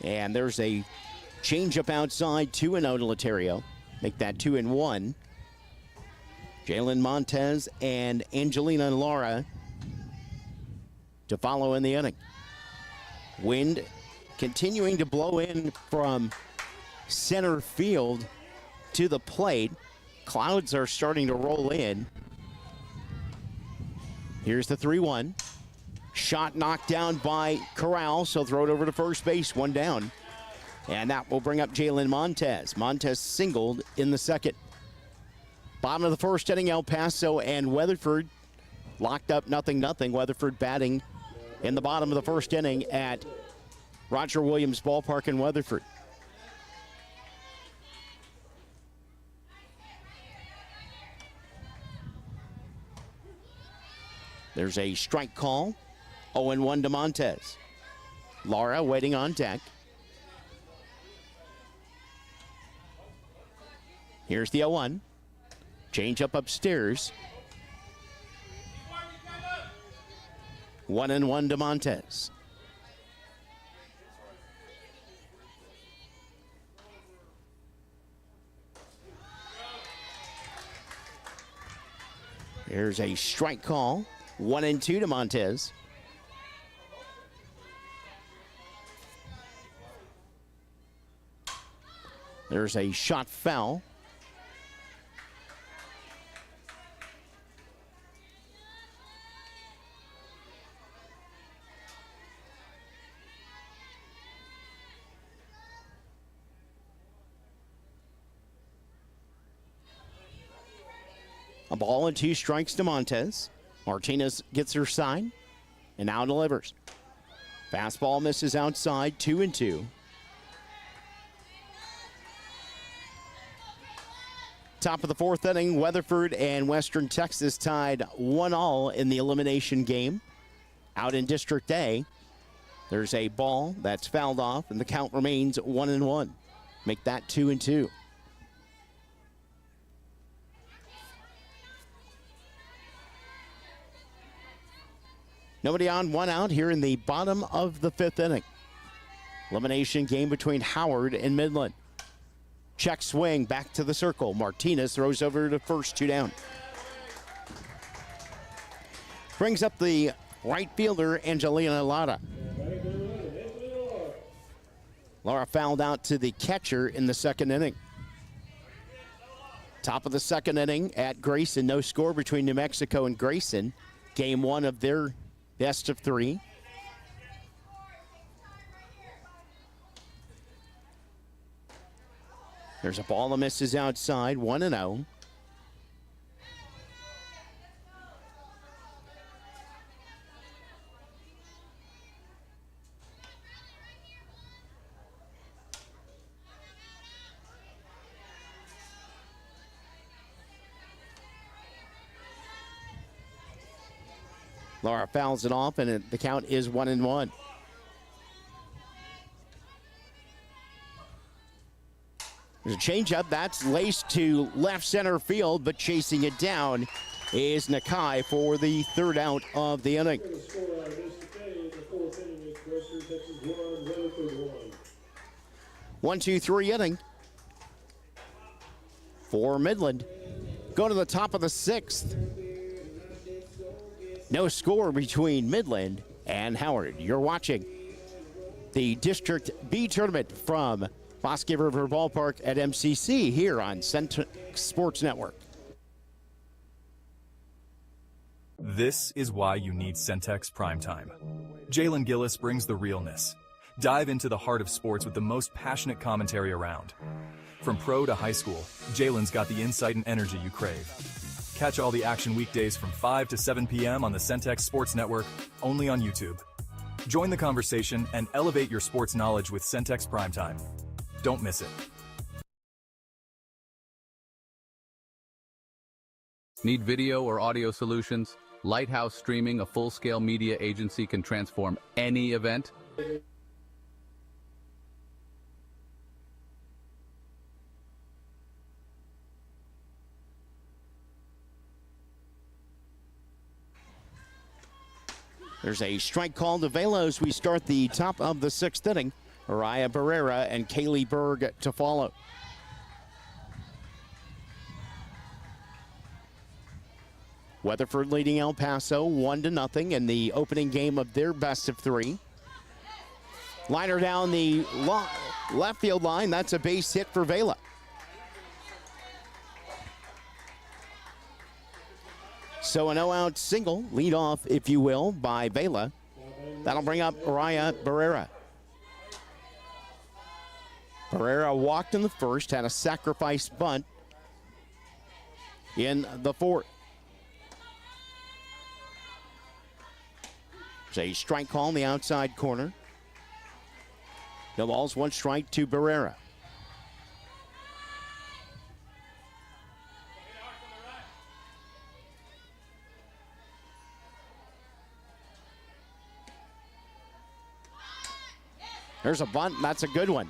And there's a changeup outside, 2-0 to Laterio. Make that 2-1. Jalen Montez and Angelina Lara to follow in the inning. Wind continuing to blow in from center field to the plate. Clouds are starting to roll in. Here's the 3-1. Shot knocked down by Corral, so throw it over to first base, 1 down. And that will bring up Jalen Montez. Montez singled in the 2nd. Bottom of the 1st inning, El Paso and Weatherford locked up 0-0. Weatherford batting in the bottom of the 1st inning at Roger Williams Ballpark in Weatherford. There's a strike call. 0-1 to Montez. Lara waiting on deck. Here's the 0-1. Change up upstairs. 1-1 to Montez. Here's a strike call. 1-2 to Montez. There's a shot foul. A ball and 2 strikes to Montez. Martinez gets her side and now delivers. Fastball misses outside, 2-2. Top of the 4th inning, Weatherford and Western Texas tied 1-1 in the elimination game. Out in District A, there's a ball that's fouled off, and the count remains 1-1. Make that 2-2. Nobody on, 1 out here in the bottom of the 5th inning. Elimination game between Howard and Midland. Check swing back to the circle. Martinez throws over to first, 2 down. Brings up the right fielder, Angelina Lara. Lara fouled out to the catcher in the 2nd inning. Top of the 2nd inning at Grayson. No score between New Mexico and Grayson. Game 1 of their best of 3. There's a ball that misses outside, 1-0. Lara fouls it off, and the count is 1-1. There's a changeup that's laced to left center field, but chasing it down is Nakai for the 3rd out of the inning. 1-2-3 inning for Midland. Go to the top of the 6th. No score between Midland and Howard. You're watching the District B tournament from Bosque River Ballpark at MCC here on Centex Sports Network. This is why you need Centex Primetime. Jalen Gillis brings the realness. Dive into the heart of sports with the most passionate commentary around. From pro to high school, Jalen's got the insight and energy you crave. Catch all the action weekdays from 5 to 7 p.m. on the Centex Sports Network, only on YouTube. Join the conversation and elevate your sports knowledge with Centex Primetime. Don't miss it. Need video or audio solutions? Lighthouse Streaming, a full-scale media agency, can transform any event. There's a strike call to Vela as we start the top of the 6th inning. Mariah Barrera and Kaylee Berg to follow. Weatherford leading El Paso 1-0 in the opening game of their best of 3. Liner down the left field line. That's a base hit for Vela. So an 0-out single, lead off, if you will, by Vela. That'll bring up Mariah Barrera. Barrera walked in the 1st, had a sacrifice bunt in the 4th. There's a strike call in the outside corner. No balls, 1 strike to Barrera. There's a bunt, that's a good one.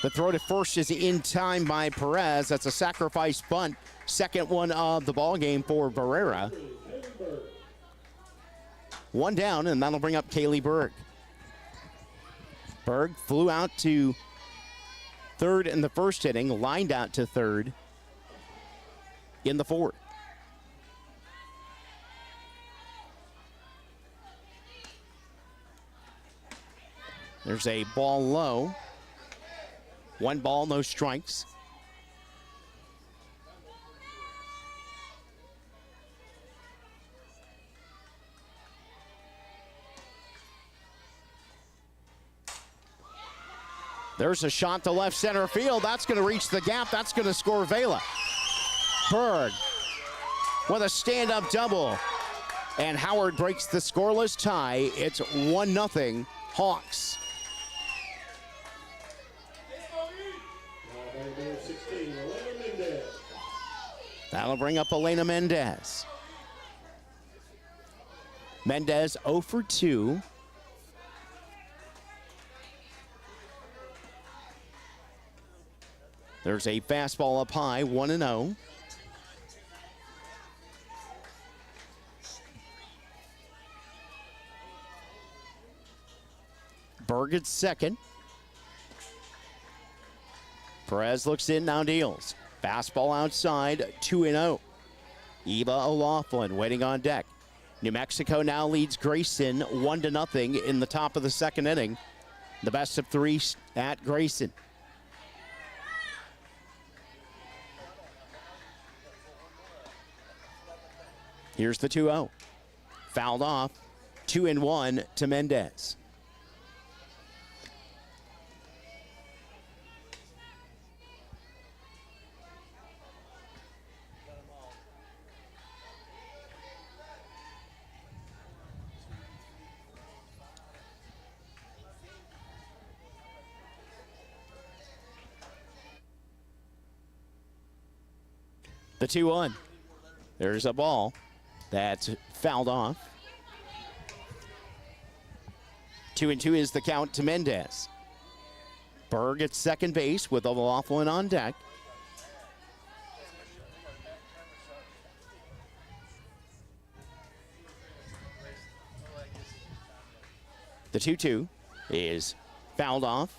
The throw to first is in time by Perez. That's a sacrifice bunt. Second one of the ball game for Barrera. One down, and that'll bring up Kaylee Berg. Berg flew out to third in the first inning, lined out to third in the fourth. There's a ball low. One ball, no strikes. There's a shot to left center field. That's going to reach the gap. That's going to score Vela. Berg with a stand-up double. And Howard breaks the scoreless tie. It's 1-0 Hawks. That'll bring up Elena Mendez. Mendez 0 for 2. There's a fastball up high, 1-0. Berg at second. Perez looks in, now deals. Fastball outside, 2-0. Eva O'Laughlin waiting on deck. New Mexico now leads Grayson 1-0 in the top of the second inning. The best of three at Grayson. Here's the 2-0. Fouled off, 2-1 to Mendez. The 2-1. There's a ball that's fouled off. 2-2 is the count to Mendez. Berg at second base with O'Laughlin on deck. The 2-2 is fouled off.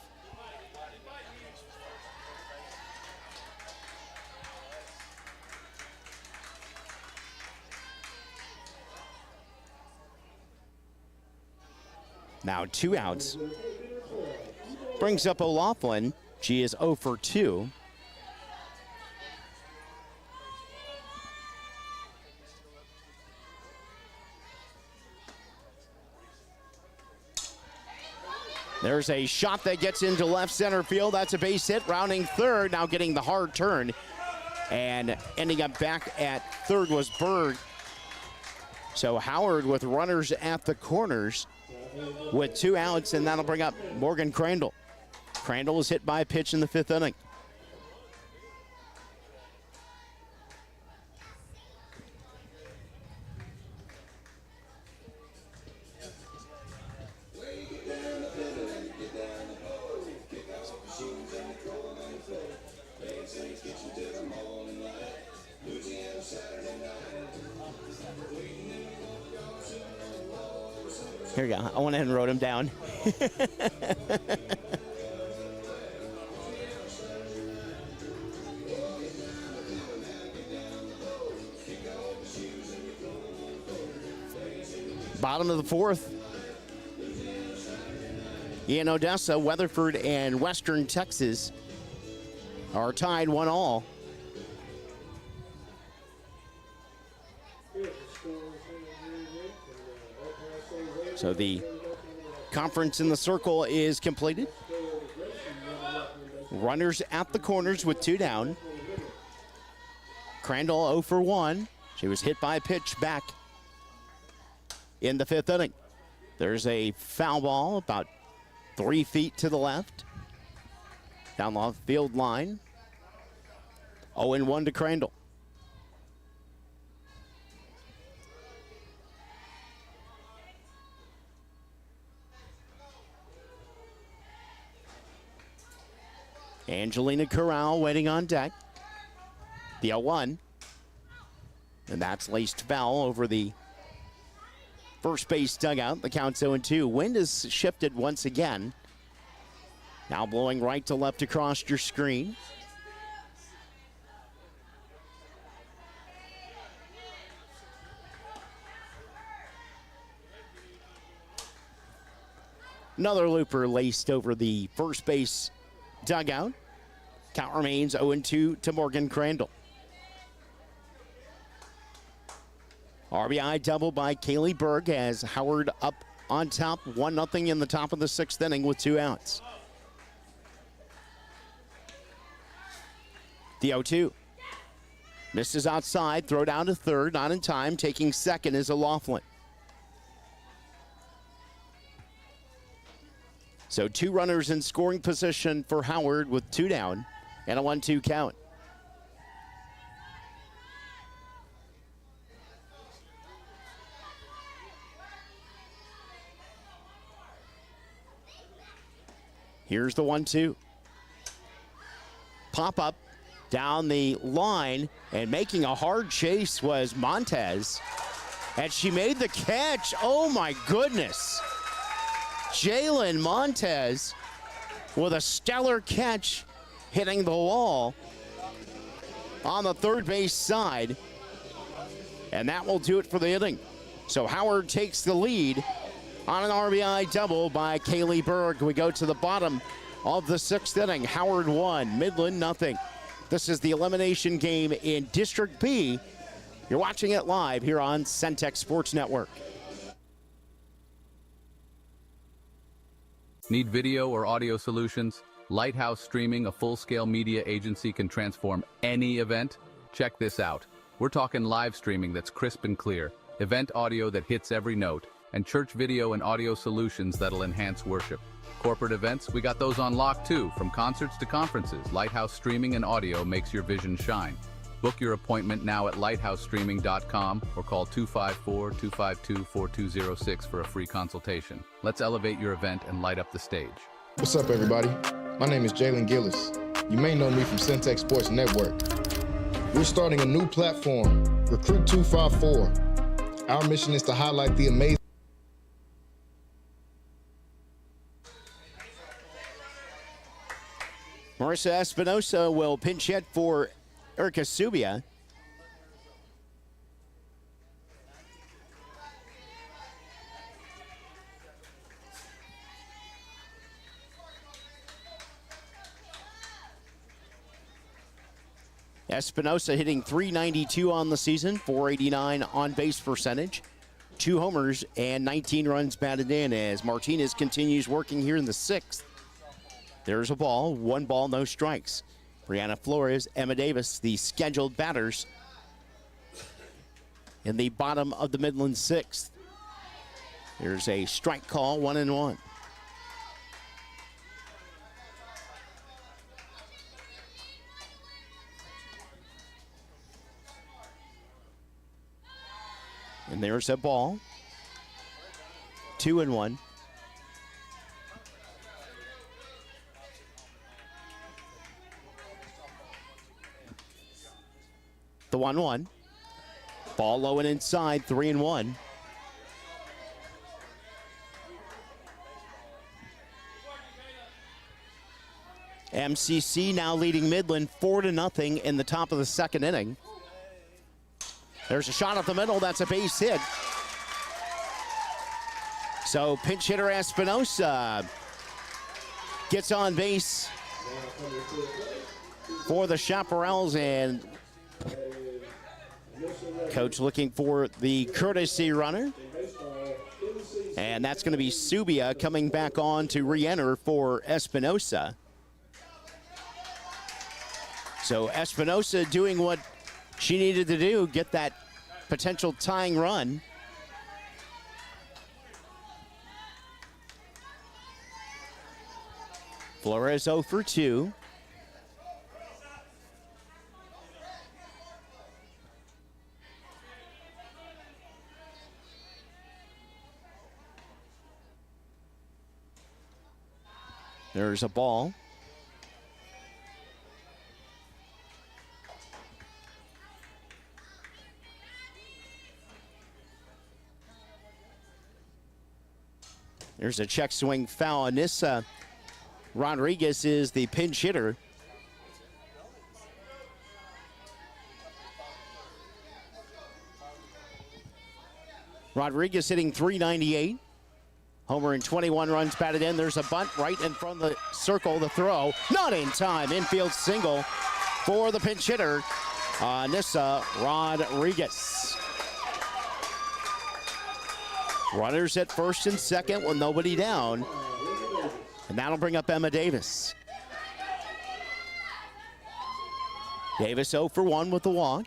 Now 2 outs. Brings up O'Laughlin. She is 0 for 2. There's a shot that gets into left center field. That's a base hit. Rounding third. Now getting the hard turn. And ending up back at third was Berg. So Howard with runners at the corners with 2 outs, and that'll bring up Morgan Crandall. Crandall was hit by a pitch in the 5th inning. Here we go. I went ahead and wrote him down. Bottom of the 4th. In Odessa, Weatherford, and Western Texas are tied 1-1. So the conference in the circle is completed. Runners at the corners with 2 down. Crandall 0 for 1. She was hit by a pitch back in the 5th inning. There's a foul ball about 3 feet to the left. Down the field line. 0-1 to Crandall. Angelina Corral waiting on deck. The 0-1. And that's laced foul over the first base dugout. The count's 0-2. Wind has shifted once again. Now blowing right to left across your screen. Another looper laced over the first base dugout. Count remains 0-2 to Morgan Crandall. RBI double by Kaylee Berg as Howard up on top, 1-0 in the top of the sixth inning with 2 outs. The 0-2. Misses outside, throw down to third, not in time. Taking second is O'Loughlin. So 2 runners in scoring position for Howard with 2 down and a 1-2 count. Here's the 1-2. Pop up down the line, and making a hard chase was Montez. And she made the catch. Oh my goodness. Jalen Montez with a stellar catch, hitting the wall on the third base side. And that will do it for the inning. So Howard takes the lead on an RBI double by Kaylee Berg. We go to the bottom of the sixth inning. Howard 1, Midland 0. This is the elimination game in District B. You're watching it live here on Centex Sports Network. Need video or audio solutions? Lighthouse Streaming, a full-scale media agency, can transform any event. Check this out. We're talking live streaming that's crisp and clear, event audio that hits every note, and church video and audio solutions that'll enhance worship. Corporate events, we got those on lock too. From concerts to conferences, Lighthouse Streaming and Audio makes your vision shine. Book your appointment now at lighthousestreaming.com or call 254-252-4206 for a free consultation. Let's elevate your event and light up the stage. What's up, everybody? My name is Jalen Gillis. You may know me from Centex Sports Network. We're starting a new platform, Recruit 254. Our mission is to highlight the amazing. Marissa Espinosa will pinch hit for Erica Subia. Espinosa hitting .392 on the season, .489 on base percentage, 2 homers and 19 runs batted in as Martinez continues working here in the sixth. There's a ball, 1 ball, no strikes. Brianna Flores, Emma Davis, the scheduled batters in the bottom of the Midland sixth. There's a strike call, 1-1. And there's a ball, 2-1. The 1-1. Ball low and inside, 3-1. MCC now leading Midland 4-0 in the top of the second inning. There's a shot up the middle. That's a base hit. So pinch hitter Espinosa gets on base for the Chaparrals, and coach looking for the courtesy runner. And that's going to be Subia coming back on to re-enter for Espinosa. So Espinosa doing what she needed to do, get that potential tying run. Flores 0 for 2. There's a ball. There's a check swing foul. Anissa Rodriguez is the pinch hitter. Rodriguez hitting .398. Homer and 21 runs batted in. There's a bunt right in front of the circle. The throw, not in time. Infield single for the pinch hitter, Anissa Rodriguez. Runners at first and second with nobody down. And that'll bring up Emma Davis. Davis 0 for 1 with the walk.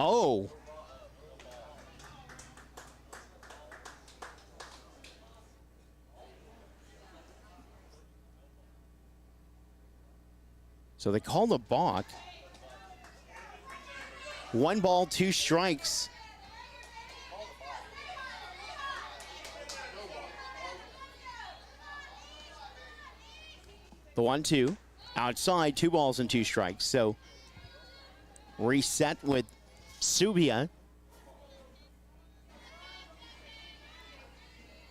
Oh. So they call the balk. 1 ball, 2 strikes. The 1-2 outside, 2 balls and 2 strikes. So reset with Subia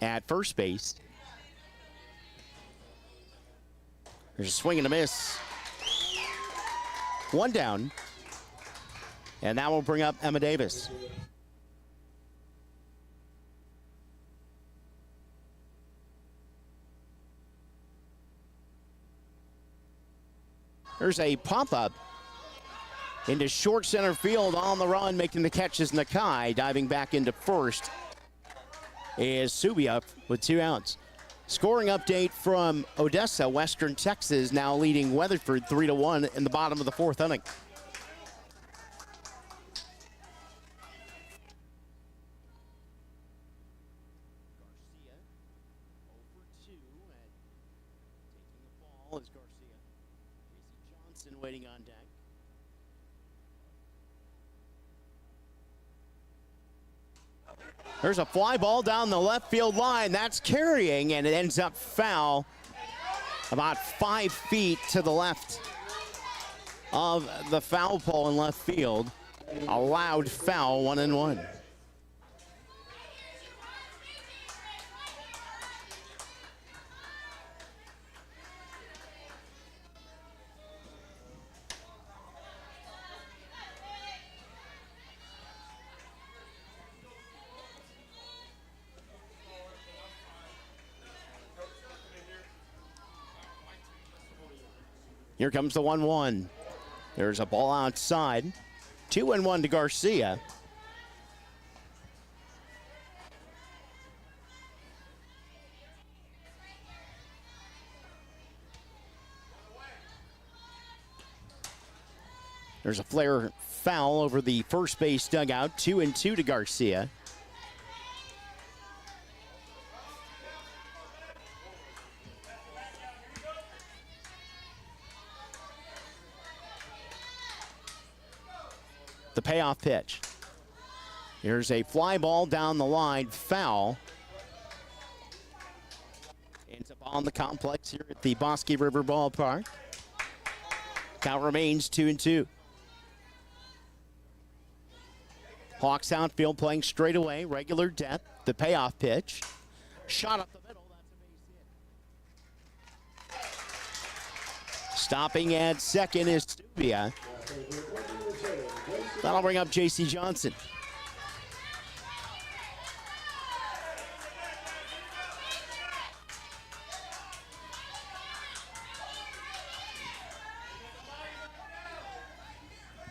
at first base. There's a swing and a miss. 1 down. And that will bring up Emma Davis. There's a pop-up into short center field. On the run, making the catch is Nakai. Diving back into first is Subia with 2 outs. Scoring update from Odessa. Western Texas now leading Weatherford 3-1 in the bottom of the 4th inning. Waiting on deck. There's a fly ball down the left field line. That's carrying, and it ends up foul about 5 feet to the left of the foul pole in left field. A loud foul, 1-1. Here comes the 1-1. There's a ball outside. 2-1 to Garcia. There's a flare foul over the first base dugout. 2-2 to Garcia. The payoff pitch. Here's a fly ball down the line, foul. Ends up on the complex here at the Bosque River Ballpark. Count remains 2-2. Hawks outfield playing straight away, regular depth. The payoff pitch. Shot up the middle, that's a base hit. Stopping at second is Stubia. That'll bring up J.C. Johnson.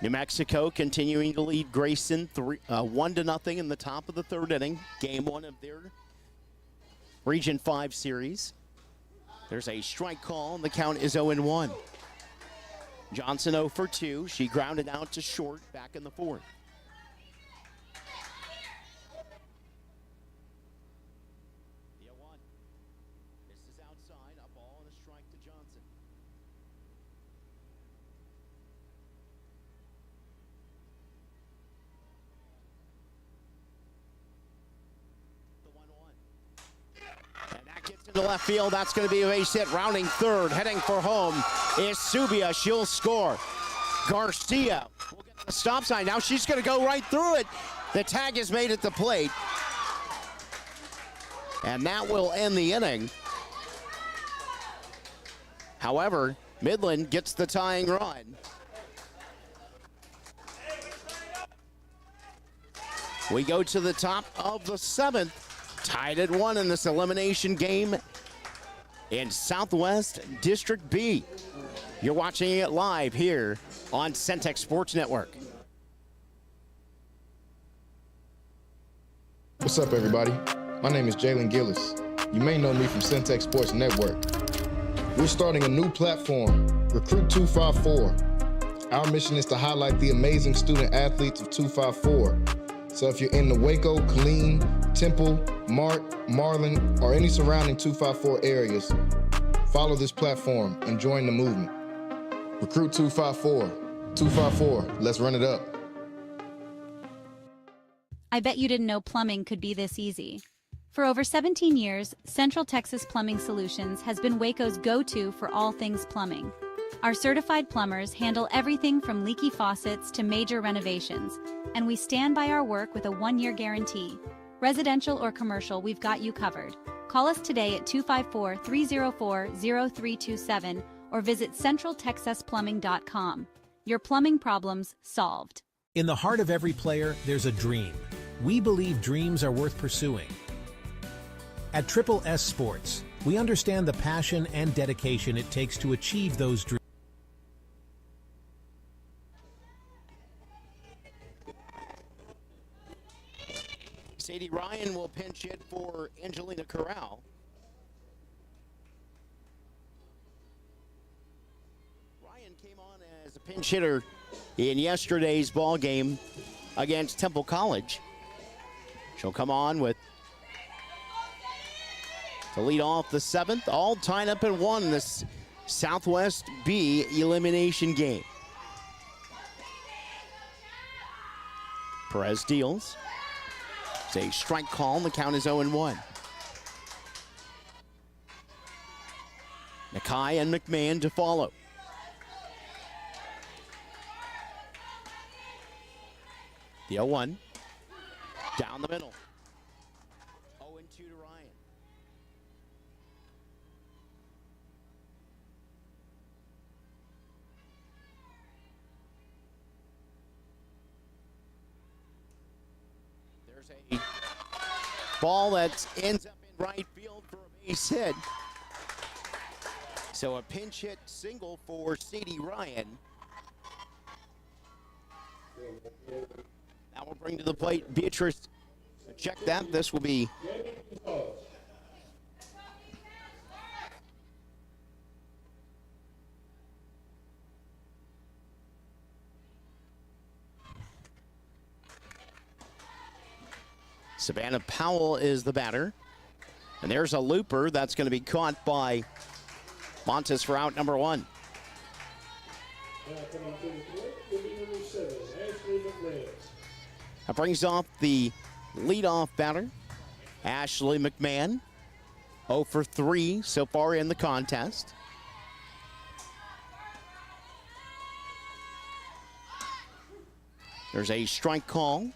New Mexico continuing to lead Grayson 1-0 in the top of the 3rd inning. Game 1 of their Region 5 series. There's a strike call, and the count is 0-1. Johnson 0 for 2. She grounded out to short back in the 4th. The 0-1. This is outside. A ball and a strike to Johnson. The 1-1. And that gets in to left field. That's going to be a base hit. Rounding third, heading for home is Subia. She'll score. Garcia will get the stop sign. Now she's going to go right through it. The tag is made at the plate. And that will end the inning. However, Midland gets the tying run. We go to the top of the seventh. Tied at 1 in this elimination game in Southwest District B. You're watching it live here on Centex Sports Network. What's up, everybody? My name is Jalen Gillis. You may know me from Centex Sports Network. We're starting a new platform, Recruit 254. Our mission is to highlight the amazing student athletes of 254. So if you're in the Waco, Killeen, Temple, Mart, Marlin, or any surrounding 254 areas, follow this platform and join the movement. Recruit 254. 254, let's run it up. I bet you didn't know plumbing could be this easy. For over 17 years, Central Texas Plumbing Solutions has been Waco's go-to for all things plumbing. Our certified plumbers handle everything from leaky faucets to major renovations, and we stand by our work with a 1-year guarantee. Residential or commercial, we've got you covered. Call us today at 254-304-0327 or visit centraltexasplumbing.com. Your plumbing problems solved. In the heart of every player, there's a dream. We believe dreams are worth pursuing. At Triple S Sports, we understand the passion and dedication it takes to achieve those dreams. Sadie Ryan will pinch hit for Angelina Corral. Ryan came on as a pinch hitter in yesterday's ball game against Temple College. She'll come on to lead off the seventh, all tied up at 1 in this Southwest B elimination game. Perez deals. It's a strike call, and the count is 0-1. Nakai and McMahon to follow. The 0-1. Down the middle. 0-2 to Ryan. There's a ball that ends up in right field for a base hit. So a pinch hit single for Sadie Ryan. Now we'll bring to the plate Beatrice. Check that. This will be Savannah Powell is the batter. And there's a looper that's going to be caught by Montes for out number 1. That brings off the leadoff batter, Ashley McMahon. 0 for 3 so far in the contest. There's a strike call.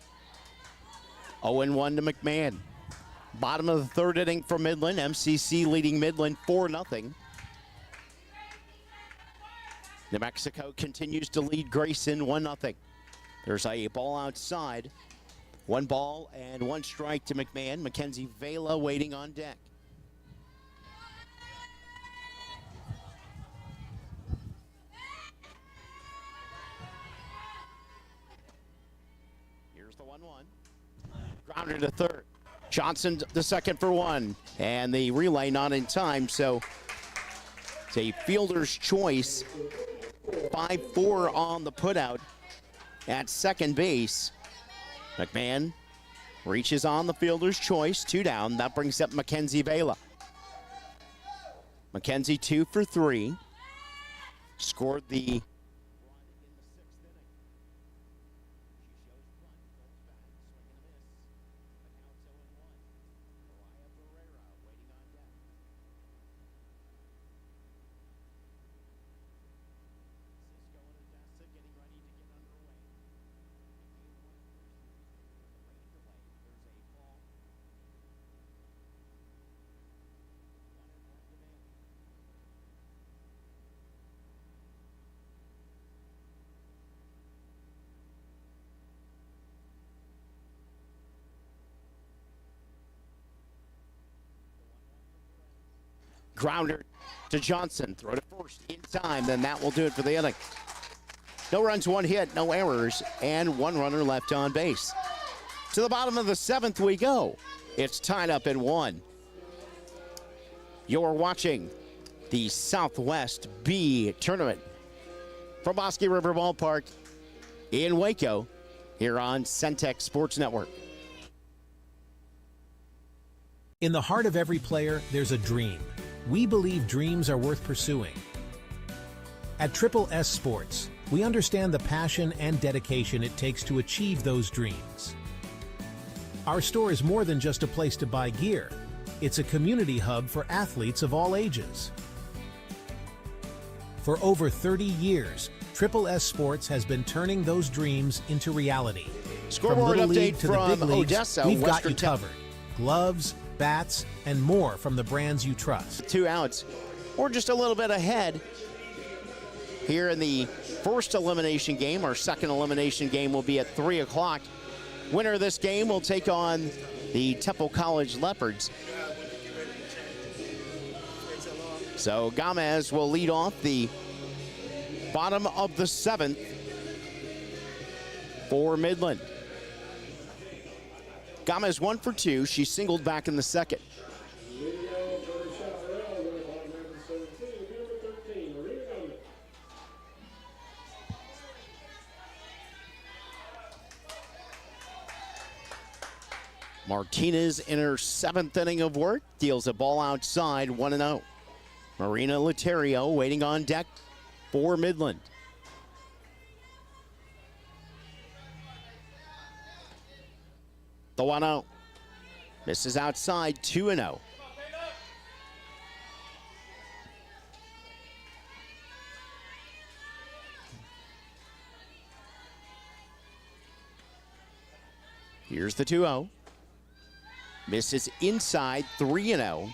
0-1 to McMahon. Bottom of the third inning for Midland. MCC leading Midland 4-0. New Mexico continues to lead Grayson 1-0. There's a ball outside. 1 ball and 1 strike to McMahon. Mackenzie Vela waiting on deck. Here's the 1-1. Grounded to third. Johnson the second for 1. And the relay not in time, so it's a fielder's choice. 5-4 on the putout at second base. McMahon reaches on the fielder's choice. 2 down. That brings up Mackenzie Vela. Mackenzie 2 for 3. Scored the Grounder to Johnson. Throw to first in time. Then that will do it for the inning. No runs, one hit, no errors, and one runner left on base. To the bottom of the seventh we go. It's tied up in 1. You're watching the Southwest B Tournament from Bosque River Ballpark in Waco here on Centex Sports Network. In the heart of every player, there's a dream. We believe dreams are worth pursuing. At Triple S Sports, we understand the passion and dedication it takes to achieve those dreams. Our store is more than just a place to buy gear. It's a community hub for athletes of all ages. For over 30 years, Triple S Sports has been turning those dreams into reality. Scoreboard Little update League to the from big leagues, Odessa. we've got Western you covered. Gloves, bats, and more from the brands you trust. 2 outs. We're just a little bit ahead here in the first elimination game. Our second elimination game will be at 3 o'clock. Winner of this game will take on the Temple College Leopards. So Gomez will lead off the bottom of the 7th for Midland. Gomez 1 for 2. She singled back in the second. Martinez in her 7th inning of work deals a ball outside, 1-0. Marina Laterio waiting on deck for Midland. The 1-0. Misses outside, 2-0. Here's the 2-0. Misses inside, 3-0.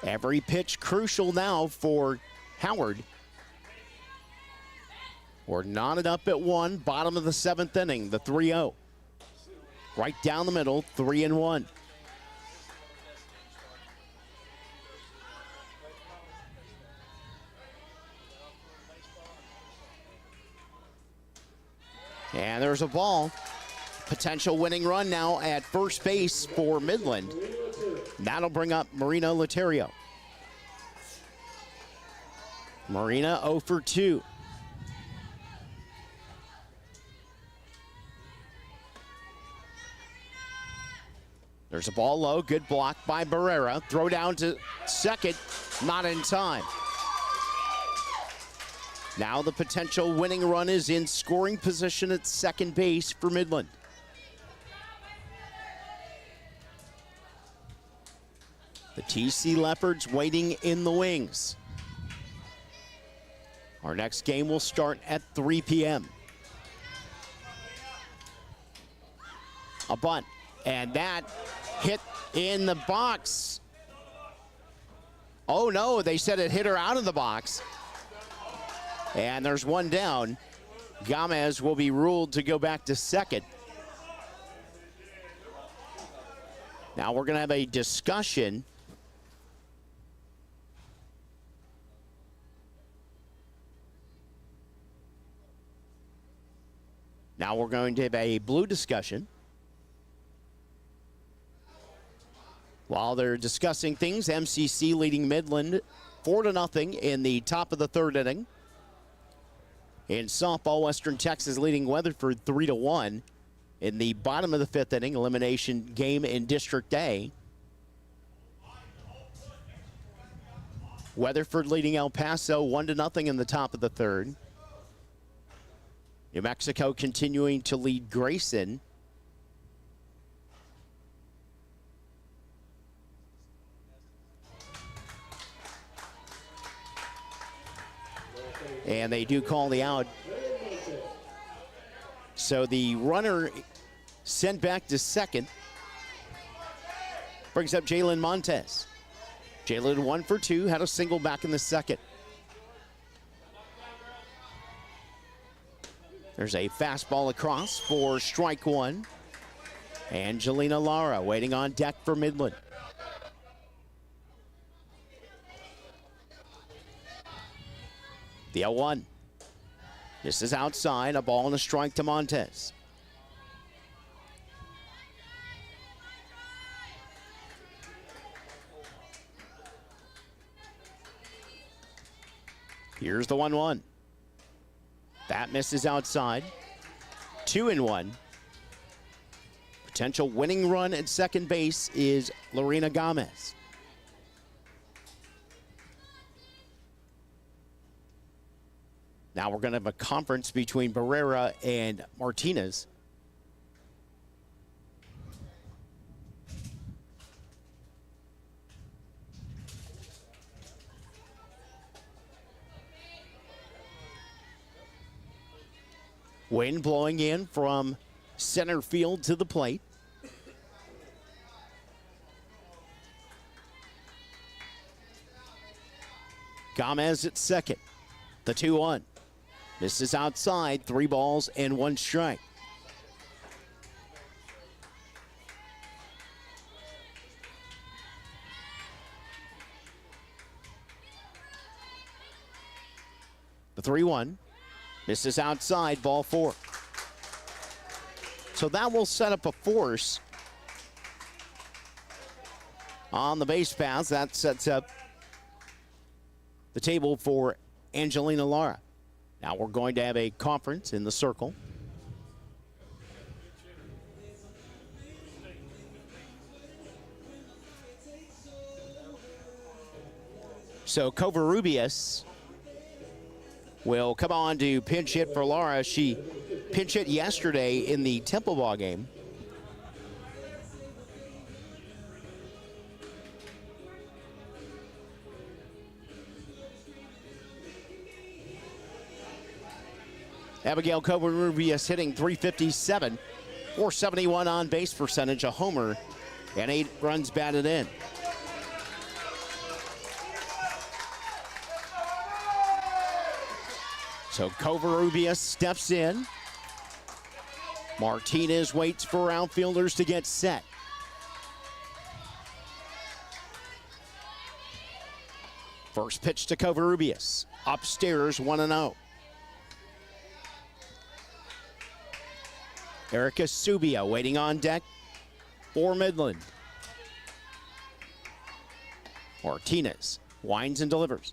Every pitch crucial now for Howard. We're knotted up at 1, bottom of the 7th inning, the 3-0. Right down the middle, 3-1. And there's a ball. Potential winning run now at first base for Midland. That'll bring up Marina Laterio. Marina 0 for 2. There's a ball low, good block by Barrera. Throw down to second, not in time. Now the potential winning run is in scoring position at second base for Midland. The TC Leopards waiting in the wings. Our next game will start at 3 p.m. A bunt, and that hit in the box. Oh no, they said it hit her out of the box. And there's one down. Gomez will be ruled to go back to second. Now we're gonna have a discussion. Now we're going to have a blue discussion. While they're discussing things, MCC leading Midland 4-0 in the top of the 3rd inning. In softball, Western Texas leading Weatherford 3-1 in the bottom of the 5th inning, elimination game in District A. Weatherford leading El Paso 1-0 in the top of the 3rd. New Mexico continuing to lead Grayson. And they do call the out. So the runner sent back to second brings up Jalen Montez. Jalen 1 for 2, had a single back in the second. There's a fastball across for strike 1. Angelina Lara waiting on deck for Midland. The 0-1. This is outside, a ball and a strike to Montez. Here's the 1-1. That misses outside. 2-1. Potential winning run at second base is Lorena Gomez. Now we're going to have a conference between Barrera and Martinez. Wind blowing in from center field to the plate. Gomez at second. The 2-1. Misses outside, 3 balls and 1 strike. The 3-1. Misses outside, ball 4. So that will set up a force on the base paths. That sets up the table for Angelina Lara. Now we're going to have a conference in the circle. So Covarrubias will come on to pinch hit for Lara. She pinch hit yesterday in the Temple ball game. Abigail Covarrubias hitting .357, .471 on base percentage, a homer, and 8 runs batted in. So Covarrubias steps in. Martinez waits for outfielders to get set. First pitch to Covarrubias. Upstairs, 1-0. Erica Subia waiting on deck for Midland. Martinez winds and delivers.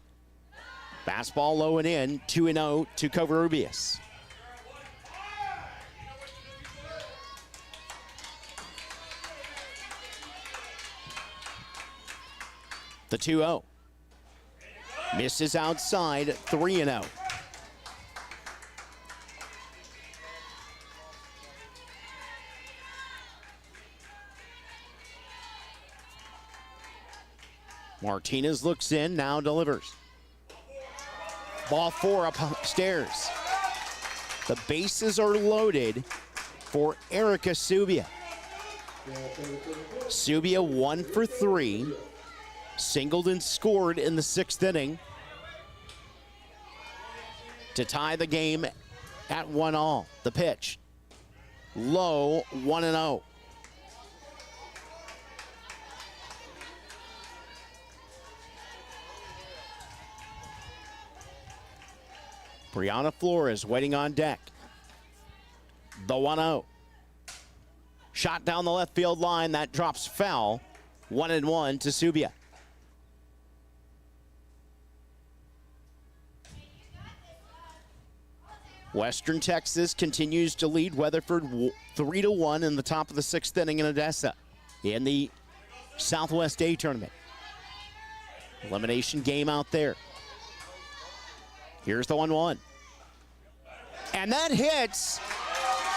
Fastball low and in, 2-0 to Covarrubias. The 2-0. Misses outside, 3-0. Martinez looks in, now delivers. Ball 4 upstairs. The bases are loaded for Erica Subia. Subia 1 for 3. Singled and scored in the 6th inning to tie the game at 1-1. The pitch. Low, 1-0. Brianna Flores waiting on deck. The 1-0. Shot down the left field line. That drops foul. 1-1 to Subia. Western Texas continues to lead Weatherford 3-1 in the top of the 6th inning in Odessa in the Southwest A tournament. Elimination game out there. Here's the 1-1. And that hits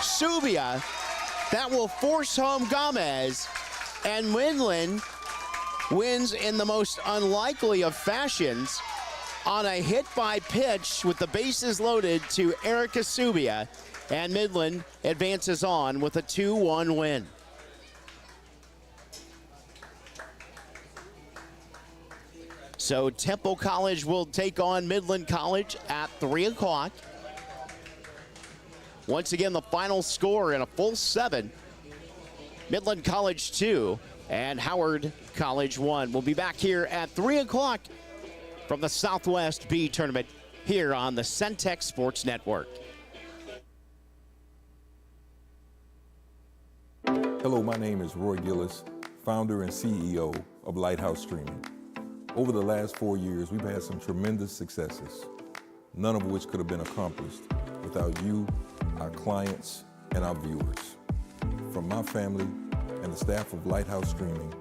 Subia. That will force home Gomez. And Midland wins in the most unlikely of fashions on a hit by pitch with the bases loaded to Erica Subia. And Midland advances on with a 2-1 win. So Temple College will take on Midland College at 3 o'clock. Once again, the final score in a full 7. Midland College 2 and Howard College 1. We'll be back here at 3 o'clock from the Southwest B Tournament here on the Centex Sports Network. Hello, my name is Roy Gillis, founder and CEO of Lighthouse Streaming. Over the last 4 years, we've had some tremendous successes, none of which could have been accomplished without you, our clients, and our viewers. From my family and the staff of Lighthouse Streaming,